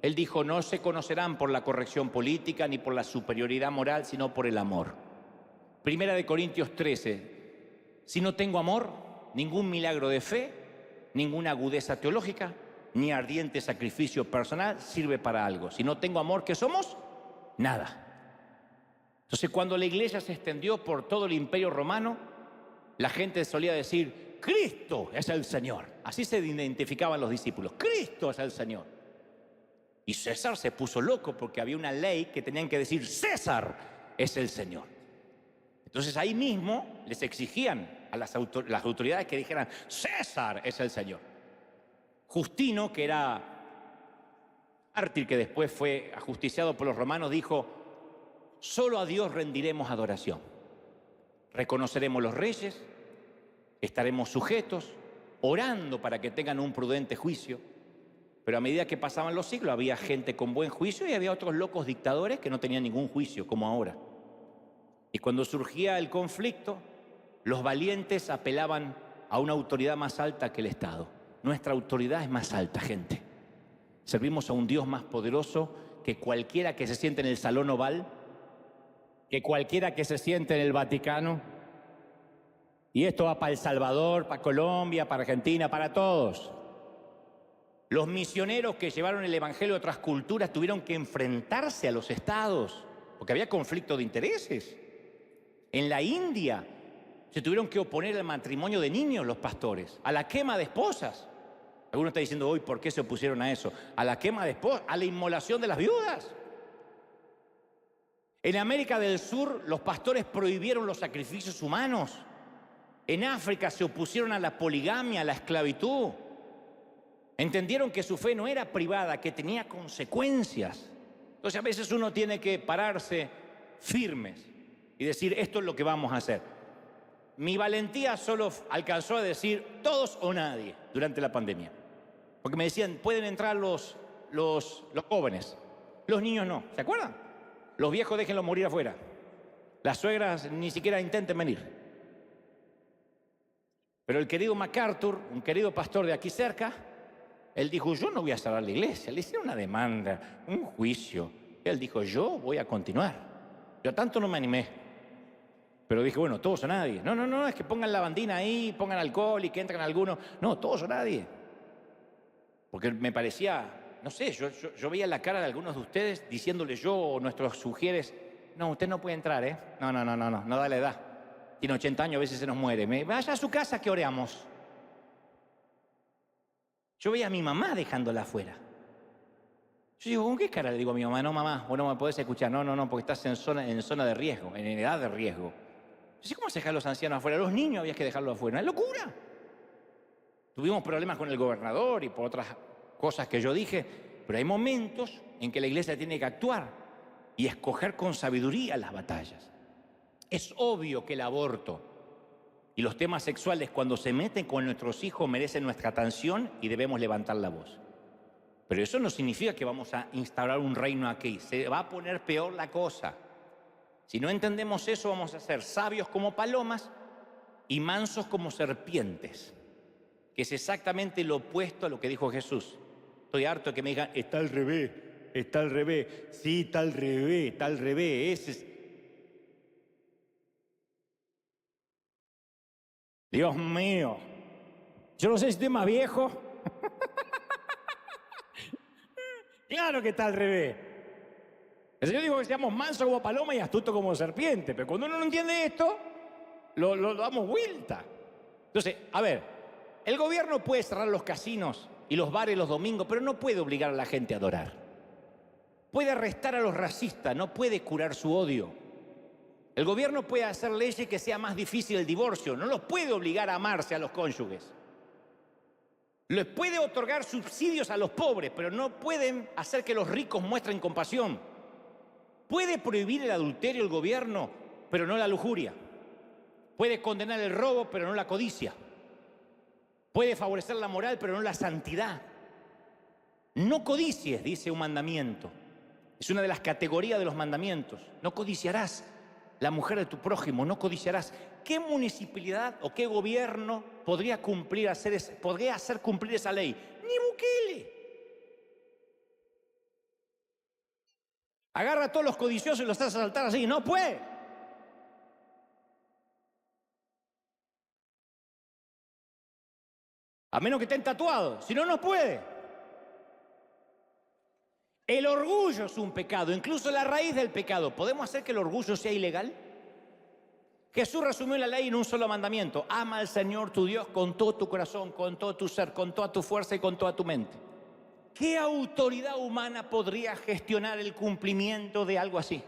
Él dijo, no se conocerán por la corrección política ni por la superioridad moral, sino por el amor. Primera de Corintios 13. Si no tengo amor, ningún milagro de fe, ninguna agudeza teológica, ni ardiente sacrificio personal sirve para algo. Si no tengo amor, ¿qué somos? Nada. Entonces, cuando la iglesia se extendió por todo el imperio romano, la gente solía decir, Cristo es el Señor. Así se identificaban los discípulos. Cristo es el Señor. Y César se puso loco porque había una ley que tenían que decir, César es el Señor. Entonces ahí mismo les exigían a las autoridades que dijeran, César es el Señor. Justino, que era mártir que después fue ajusticiado por los romanos, dijo, solo a Dios rendiremos adoración. Reconoceremos los reyes, estaremos sujetos, orando para que tengan un prudente juicio. Pero a medida que pasaban los siglos había gente con buen juicio y había otros locos dictadores que no tenían ningún juicio, como ahora. Y cuando surgía el conflicto, los valientes apelaban a una autoridad más alta que el Estado. Nuestra autoridad es más alta, gente. Servimos a un Dios más poderoso que cualquiera que se siente en el Salón Oval, que cualquiera que se siente en el Vaticano. Y esto va para El Salvador, para Colombia, para Argentina, para todos. Los misioneros que llevaron el Evangelio a otras culturas tuvieron que enfrentarse a los estados, porque había conflicto de intereses. En la India se tuvieron que oponer al matrimonio de niños los pastores, a la quema de esposas. Algunos están diciendo hoy, ¿por qué se opusieron a eso? A la quema de esposas, a la inmolación de las viudas. En América del Sur los pastores prohibieron los sacrificios humanos. En África se opusieron a la poligamia, a la esclavitud. Entendieron que su fe no era privada, que tenía consecuencias. Entonces a veces uno tiene que pararse firmes y decir, esto es lo que vamos a hacer. Mi valentía solo alcanzó a decir todos o nadie durante la pandemia. Porque me decían, pueden entrar los jóvenes, los niños no. ¿Se acuerdan? Los viejos déjenlos morir afuera. Las suegras ni siquiera intenten venir. Pero el querido MacArthur, un querido pastor de aquí cerca, él dijo, yo no voy a cerrar la iglesia. Le hicieron una demanda, un juicio. Él dijo, yo voy a continuar. Yo tanto no me animé. Pero dije, bueno, todos o nadie. No, es que pongan la bandina ahí, pongan alcohol y que entren algunos. No, todos o nadie. Porque me parecía, no sé, yo veía la cara de algunos de ustedes diciéndole yo o nuestros sugieres, no, usted no puede entrar, ¿eh? No da la edad. Tiene 80 años, a veces se nos muere. Vaya a su casa que oramos. Yo veía a mi mamá dejándola afuera. Yo digo, ¿con qué cara le digo a mi mamá? No, mamá, vos no me podés escuchar. No, porque estás en zona de riesgo, en edad de riesgo. Yo sé, ¿cómo se dejan a los ancianos afuera? Los niños había que dejarlos afuera. ¡Es locura! Tuvimos problemas con el gobernador y por otras cosas que yo dije, pero hay momentos en que la iglesia tiene que actuar y escoger con sabiduría las batallas. Es obvio que el aborto y los temas sexuales, cuando se meten con nuestros hijos, merecen nuestra atención y debemos levantar la voz. Pero eso no significa que vamos a instaurar un reino aquí. Se va a poner peor la cosa. Si no entendemos eso, vamos a ser sabios como palomas y mansos como serpientes, que es exactamente lo opuesto a lo que dijo Jesús. Estoy harto de que me digan, está al revés. Sí, está al revés. Ese es... Dios mío, yo no sé si estoy más viejo. Claro que está al revés. El Señor dijo que seamos mansos como paloma y astutos como serpiente, pero cuando uno no entiende esto, lo damos vuelta. Entonces, a ver, el gobierno puede cerrar los casinos y los bares los domingos, pero no puede obligar a la gente a adorar. Puede arrestar a los racistas, no puede curar su odio. El gobierno puede hacer leyes que sea más difícil el divorcio, no los puede obligar a amarse a los cónyuges. Les puede otorgar subsidios a los pobres, pero no pueden hacer que los ricos muestren compasión. Puede prohibir el adulterio el gobierno, pero no la lujuria. Puede condenar el robo, pero no la codicia. Puede favorecer la moral, pero no la santidad. No codicies, dice un mandamiento. Es una de las categorías de los mandamientos. No codiciarás la mujer de tu prójimo, no codiciarás. ¿Qué municipalidad o qué gobierno podría hacer cumplir esa ley? Ni Bukele. Agarra a todos los codiciosos y los hace saltar así. No puede. A menos que estén tatuados. Si no, no puede. El orgullo es un pecado, incluso la raíz del pecado. ¿Podemos hacer que el orgullo sea ilegal? Jesús resumió la ley en un solo mandamiento. Ama al Señor tu Dios con todo tu corazón, con todo tu ser, con toda tu fuerza y con toda tu mente. ¿Qué autoridad humana podría gestionar el cumplimiento de algo así?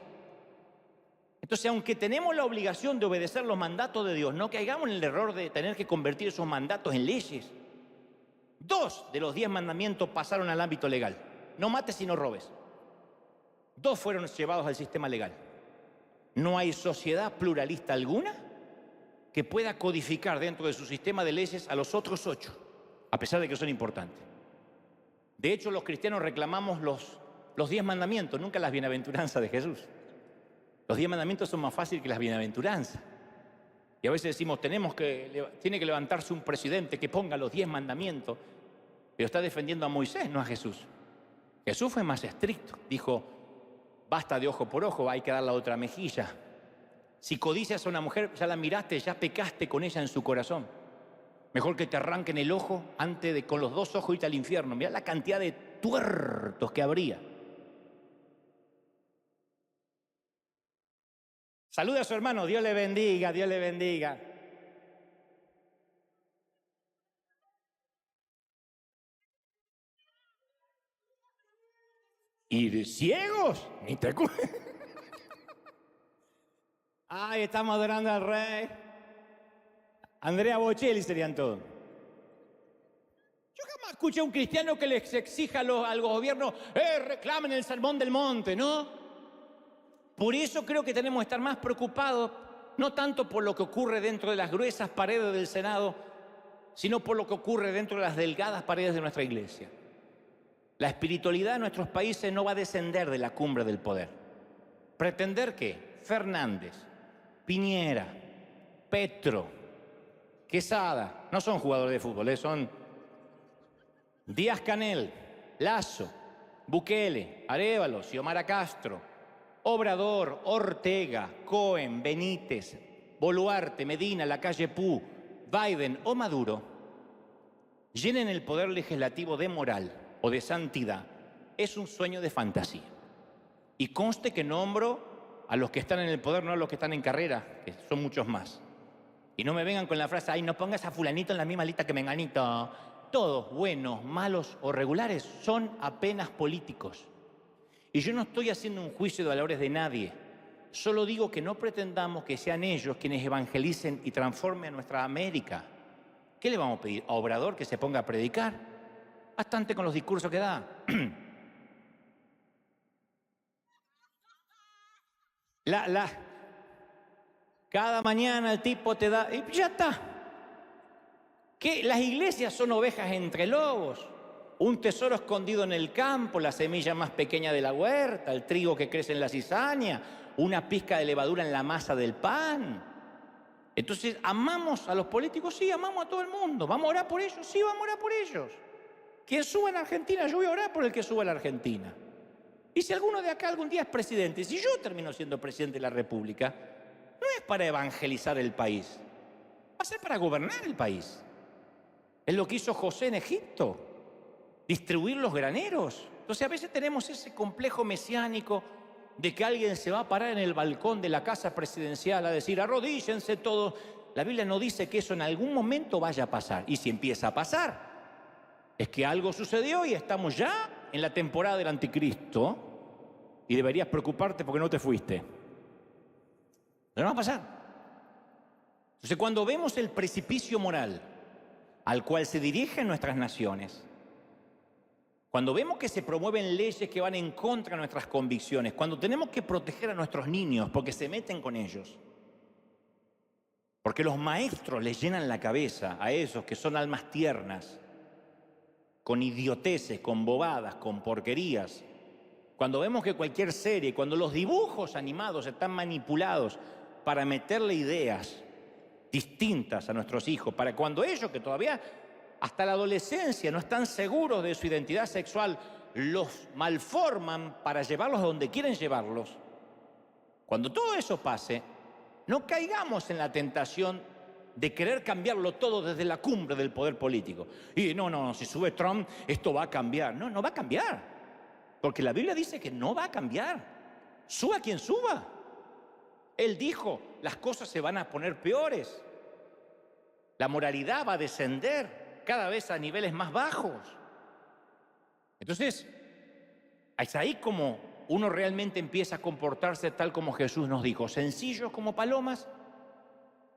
Entonces, aunque tenemos la obligación de obedecer los mandatos de Dios, no caigamos en el error de tener que convertir esos mandatos en leyes. 2 de los 10 mandamientos pasaron al ámbito legal. No mates y no robes. 2 fueron llevados al sistema legal. No hay sociedad pluralista alguna que pueda codificar dentro de su sistema de leyes a los otros 8, a pesar de que son importantes. De hecho, los cristianos reclamamos los 10 mandamientos, nunca las bienaventuranzas de Jesús. Los 10 mandamientos son más fáciles que las bienaventuranzas. Y a veces decimos, tiene que levantarse un presidente que ponga los 10 mandamientos, pero está defendiendo a Moisés, no a Jesús. Jesús fue más estricto, dijo, basta de ojo por ojo, hay que dar la otra mejilla. Si codicias a una mujer, ya la miraste, ya pecaste con ella en su corazón. Mejor que te arranquen el ojo antes de con los 2 ojos irte al infierno. Mirá la cantidad de tuertos que habría. Saluda a su hermano, Dios le bendiga, Dios le bendiga. ¿Ir ciegos? Ni te cuento. Ay, estamos adorando al Rey. Andrea Bocelli serían todos. Yo jamás escuché a un cristiano que les exija al gobierno, reclamen el sermón del monte, ¿no? Por eso creo que tenemos que estar más preocupados, no tanto por lo que ocurre dentro de las gruesas paredes del Senado, sino por lo que ocurre dentro de las delgadas paredes de nuestra iglesia. La espiritualidad en nuestros países no va a descender de la cumbre del poder. Pretender que Fernández, Piñera, Petro, Quesada, no son jugadores de fútbol, son Díaz-Canel, Lasso, Bukele, Arévalo, Xiomara Castro, Obrador, Ortega, Cohen, Benítez, Boluarte, Medina, Lacalle Pou, Biden o Maduro llenen el poder legislativo de moral o de santidad, es un sueño de fantasía. Y conste que nombro a los que están en el poder, no a los que están en carrera, que son muchos más. Y no me vengan con la frase, ay, no pongas a fulanito en la misma lista que menganito. Todos, buenos, malos o regulares, son apenas políticos. Y yo no estoy haciendo un juicio de valores de nadie. Solo digo que no pretendamos que sean ellos quienes evangelicen y transformen a nuestra América. ¿Qué le vamos a pedir? ¿A Obrador que se ponga a predicar? Bastante con los discursos que da. Cada mañana el tipo te da... Y ya está. ¿Qué? Las iglesias son ovejas entre lobos. Un tesoro escondido en el campo, la semilla más pequeña de la huerta, el trigo que crece en la cizaña, una pizca de levadura en la masa del pan. Entonces, ¿amamos a los políticos? Sí, amamos a todo el mundo. ¿Vamos a orar por ellos? Sí, vamos a orar por ellos. ¿Quién suba en Argentina? Yo voy a orar por el que suba en la Argentina. Y si alguno de acá algún día es presidente, si yo termino siendo presidente de la República, no es para evangelizar el país, va a ser para gobernar el país. Es lo que hizo José en Egipto, distribuir los graneros. Entonces a veces tenemos ese complejo mesiánico de que alguien se va a parar en el balcón de la casa presidencial a decir, arrodíllense todos. La Biblia no dice que eso en algún momento vaya a pasar. Y si empieza a pasar, es que algo sucedió y estamos ya en la temporada del anticristo y deberías preocuparte porque no te fuiste. Pero no va a pasar. Entonces, cuando vemos el precipicio moral al cual se dirigen nuestras naciones, cuando vemos que se promueven leyes que van en contra de nuestras convicciones, cuando tenemos que proteger a nuestros niños porque se meten con ellos, porque los maestros les llenan la cabeza a esos que son almas tiernas, con idioteces, con bobadas, con porquerías, cuando vemos que cualquier serie, cuando los dibujos animados están manipulados para meterle ideas distintas a nuestros hijos, para cuando ellos que todavía hasta la adolescencia no están seguros de su identidad sexual, los malforman para llevarlos a donde quieren llevarlos. Cuando todo eso pase, no caigamos en la tentación de querer cambiarlo todo desde la cumbre del poder político. Y no, si sube Trump, esto va a cambiar. No, no va a cambiar. Porque la Biblia dice que no va a cambiar. Suba quien suba. Él dijo, las cosas se van a poner peores. La moralidad va a descender cada vez a niveles más bajos. Entonces, es ahí como uno realmente empieza a comportarse tal como Jesús nos dijo, sencillos como palomas,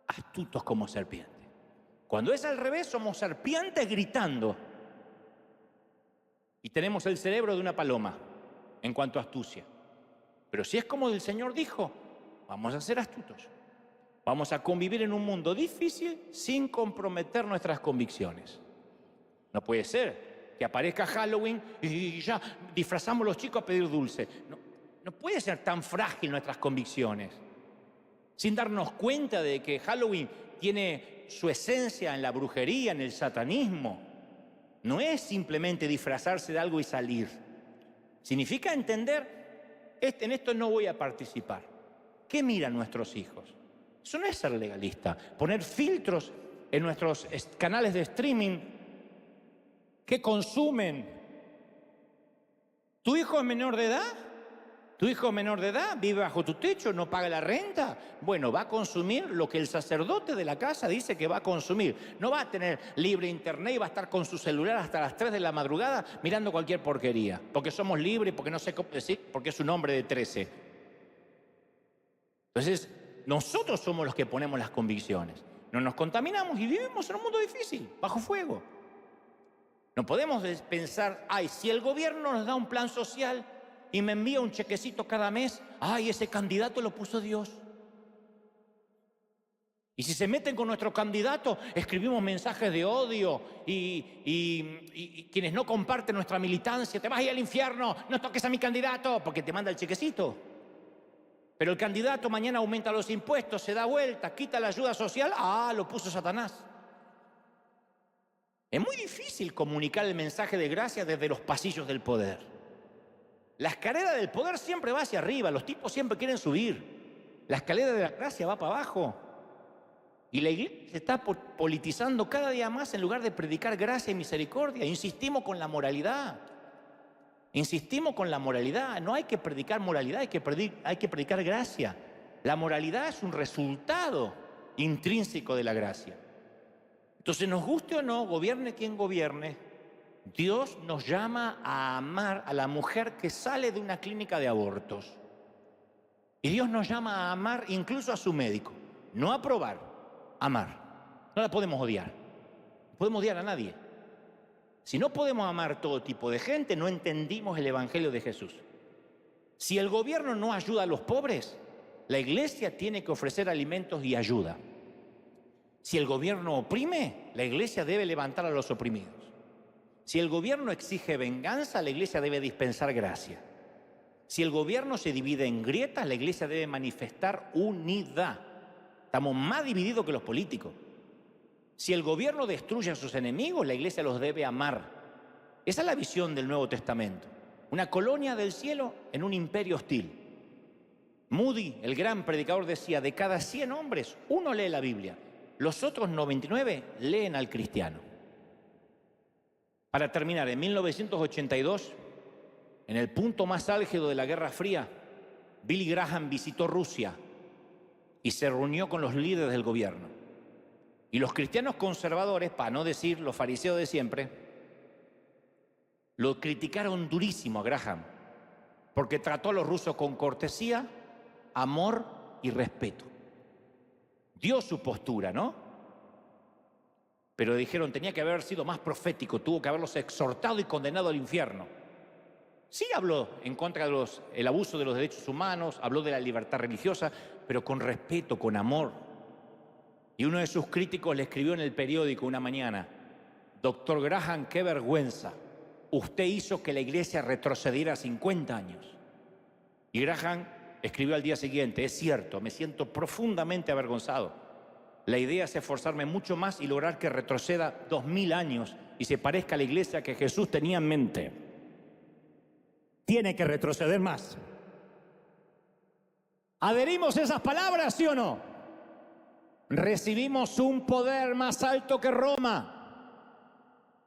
astutos como serpientes. Cuando es al revés, somos serpientes gritando. Y tenemos el cerebro de una paloma en cuanto a astucia. Pero si es como el Señor dijo, vamos a ser astutos. Vamos a convivir en un mundo difícil sin comprometer nuestras convicciones. No puede ser que aparezca Halloween y ya disfrazamos a los chicos a pedir dulce. No puede ser tan frágil nuestras convicciones. Sin darnos cuenta de que Halloween tiene su esencia en la brujería, en el satanismo. No es simplemente disfrazarse de algo y salir. Significa entender, en esto no voy a participar. ¿Qué miran nuestros hijos? Eso no es ser legalista. Poner filtros en nuestros canales de streaming. ¿Qué consumen? ¿Tu hijo es menor de edad? ¿Tu hijo es menor de edad? ¿Vive bajo tu techo? ¿No paga la renta? Bueno, va a consumir lo que el sacerdote de la casa dice que va a consumir. No va a tener libre internet y va a estar con su celular hasta las 3 de la madrugada mirando cualquier porquería. Porque somos libres, porque no sé cómo decir, porque es un hombre de 13. Entonces, nosotros somos los que ponemos las convicciones. No nos contaminamos y vivimos en un mundo difícil, bajo fuego. No podemos pensar, ay, si el gobierno nos da un plan social y me envía un chequecito cada mes, ay, ese candidato lo puso Dios. Y si se meten con nuestro candidato, escribimos mensajes de odio y quienes no comparten nuestra militancia, te vas a ir al infierno, no toques a mi candidato, porque te manda el chequecito. Pero el candidato mañana aumenta los impuestos, se da vuelta, quita la ayuda social, lo puso Satanás. Es muy difícil comunicar el mensaje de gracia desde los pasillos del poder. La escalera del poder siempre va hacia arriba, los tipos siempre quieren subir. La escalera de la gracia va para abajo. Y la iglesia se está politizando cada día más en lugar de predicar gracia y misericordia. Insistimos con la moralidad. Insistimos con la moralidad. No hay que predicar moralidad, hay que predicar gracia. La moralidad es un resultado intrínseco de la gracia. Entonces, nos guste o no, gobierne quien gobierne, Dios nos llama a amar a la mujer que sale de una clínica de abortos. Y Dios nos llama a amar incluso a su médico. No aprobar, amar. No la podemos odiar. No podemos odiar a nadie. Si no podemos amar todo tipo de gente, no entendimos el Evangelio de Jesús. Si el gobierno no ayuda a los pobres, la iglesia tiene que ofrecer alimentos y ayuda. Si el gobierno oprime, la iglesia debe levantar a los oprimidos. Si el gobierno exige venganza, la iglesia debe dispensar gracia. Si el gobierno se divide en grietas, la iglesia debe manifestar unidad. Estamos más divididos que los políticos. Si el gobierno destruye a sus enemigos, la iglesia los debe amar. Esa es la visión del Nuevo Testamento. Una colonia del cielo en un imperio hostil. Moody, el gran predicador, decía, de cada 100 hombres, uno lee la Biblia. Los otros 99 leen al cristiano. Para terminar, en 1982, en el punto más álgido de la Guerra Fría, Billy Graham visitó Rusia y se reunió con los líderes del gobierno. Y los cristianos conservadores, para no decir los fariseos de siempre, lo criticaron durísimo a Graham, porque trató a los rusos con cortesía, amor y respeto. Dio su postura, ¿no? Pero dijeron, tenía que haber sido más profético, tuvo que haberlos exhortado y condenado al infierno. Sí habló en contra del abuso de los derechos humanos, habló de la libertad religiosa, pero con respeto, con amor. Y uno de sus críticos le escribió en el periódico una mañana, Doctor Graham, qué vergüenza usted hizo que la iglesia retrocediera 50 años. Y Graham escribió al día siguiente, es cierto, me siento profundamente avergonzado. La idea es esforzarme mucho más y lograr que retroceda 2000 años y se parezca a la iglesia que Jesús tenía en mente. Tiene que retroceder más. ¿Adherimos esas palabras, sí o no? Recibimos un poder más alto que Roma.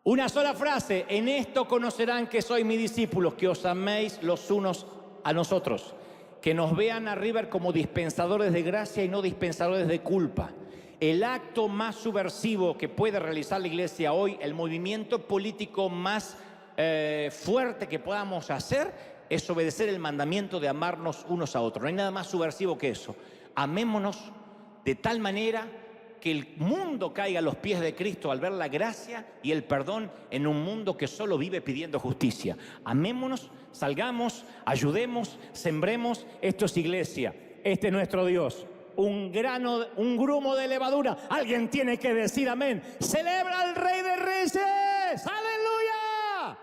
Una sola frase, en esto conocerán que sois mis discípulos, que os améis los unos a nosotros, que nos vean a River como dispensadores de gracia y no dispensadores de culpa. El acto más subversivo que puede realizar la iglesia hoy, el movimiento político más fuerte que podamos hacer, es obedecer el mandamiento de amarnos unos a otros. No hay nada más subversivo que eso. Amémonos de tal manera que el mundo caiga a los pies de Cristo al ver la gracia y el perdón en un mundo que solo vive pidiendo justicia. Amémonos, salgamos, ayudemos, sembremos. Esto es iglesia, este es nuestro Dios. Un grumo de levadura. Alguien tiene que decir amén. Celebra al Rey de Reyes. ¡Aleluya!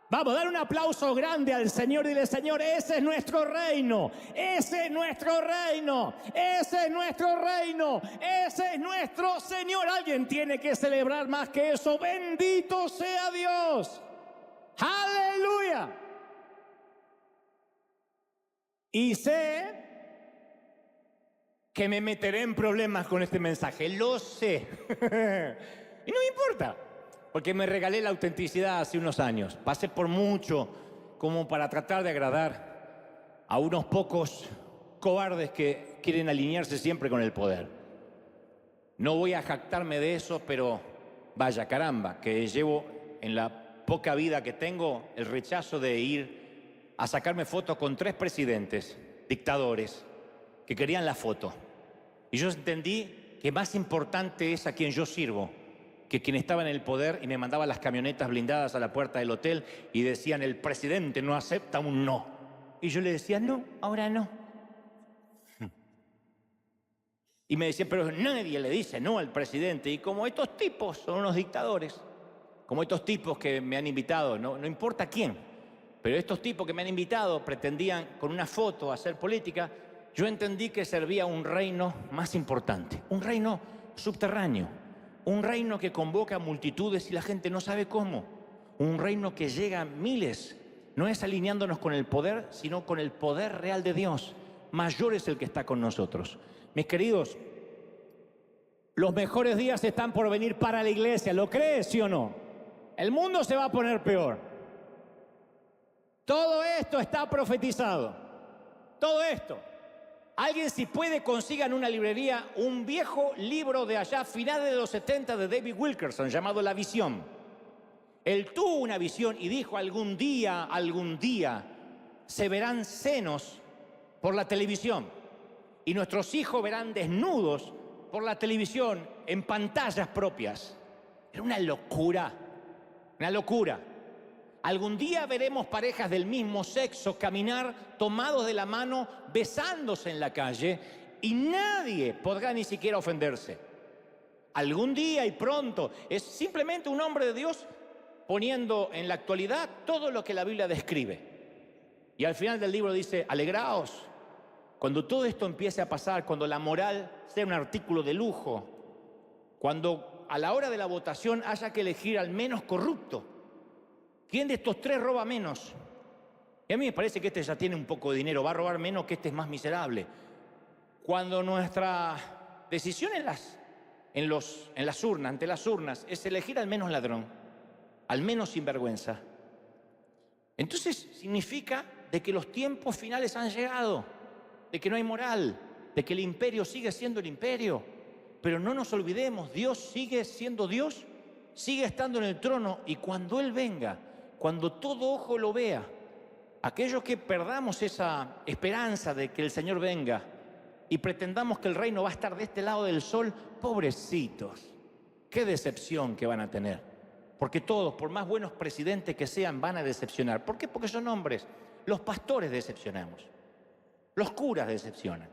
Vamos a dar un aplauso grande al Señor y dile, Señor, ese es nuestro reino, ese es nuestro reino, ese es nuestro reino, ese es nuestro Señor. Alguien tiene que celebrar más que eso. Bendito sea Dios. ¡Aleluya! Y sé que me meteré en problemas con este mensaje, lo sé. Y no me importa, porque me regalé la autenticidad hace unos años. Pasé por mucho como para tratar de agradar a unos pocos cobardes que quieren alinearse siempre con el poder. No voy a jactarme de eso, pero vaya caramba, que llevo en la poca vida que tengo el rechazo de ir a sacarme fotos con 3 presidentes, dictadores, que querían la foto. Y yo entendí que más importante es a quien yo sirvo que quien estaba en el poder y me mandaba las camionetas blindadas a la puerta del hotel y decían, el presidente no acepta un no. Y yo le decía, no, ahora no. Y me decían, pero nadie le dice no al presidente. Y como estos tipos son unos dictadores, como estos tipos que me han invitado, no importa quién, pero estos tipos que me han invitado pretendían con una foto hacer política, yo entendí que servía un reino más importante, un reino subterráneo. Un reino que convoca a multitudes y la gente no sabe cómo. Un reino que llega a miles. No es alineándonos con el poder, sino con el poder real de Dios. Mayor es el que está con nosotros. Mis queridos, los mejores días están por venir para la iglesia. ¿Lo crees, sí o no? El mundo se va a poner peor. Todo esto está profetizado. Todo esto. Alguien, si puede, consiga en una librería un viejo libro de allá, finales de los 70, de David Wilkerson, llamado La Visión. Él tuvo una visión y dijo, algún día, se verán senos por la televisión. Y nuestros hijos verán desnudos por la televisión en pantallas propias. Era una locura, una locura. Algún día veremos parejas del mismo sexo caminar tomados de la mano, besándose en la calle, y nadie podrá ni siquiera ofenderse. Algún día y pronto es simplemente un hombre de Dios poniendo en la actualidad todo lo que la Biblia describe. Y al final del libro dice, alegraos, cuando todo esto empiece a pasar, cuando la moral sea un artículo de lujo, cuando a la hora de la votación haya que elegir al menos corrupto. ¿Quién de estos 3 roba menos? Y a mí me parece que este ya tiene un poco de dinero, va a robar menos, que este es más miserable. Cuando nuestra decisión ante las urnas, es elegir al menos ladrón, al menos sinvergüenza, entonces significa de que los tiempos finales han llegado, de que no hay moral, de que el imperio sigue siendo el imperio. Pero no nos olvidemos, Dios sigue siendo Dios, sigue estando en el trono, y cuando Él venga, cuando todo ojo lo vea, aquellos que perdamos esa esperanza de que el Señor venga y pretendamos que el reino va a estar de este lado del sol, pobrecitos, qué decepción que van a tener. Porque todos, por más buenos presidentes que sean, van a decepcionar. ¿Por qué? Porque son hombres. Los pastores decepcionamos, los curas decepcionan,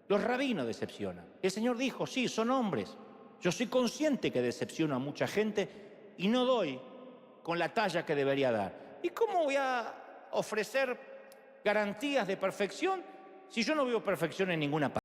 los rabinos decepcionan. El Señor dijo, sí, son hombres. Yo soy consciente que decepciono a mucha gente y no doy con la talla que debería dar. ¿Y cómo voy a ofrecer garantías de perfección si yo no veo perfección en ninguna parte?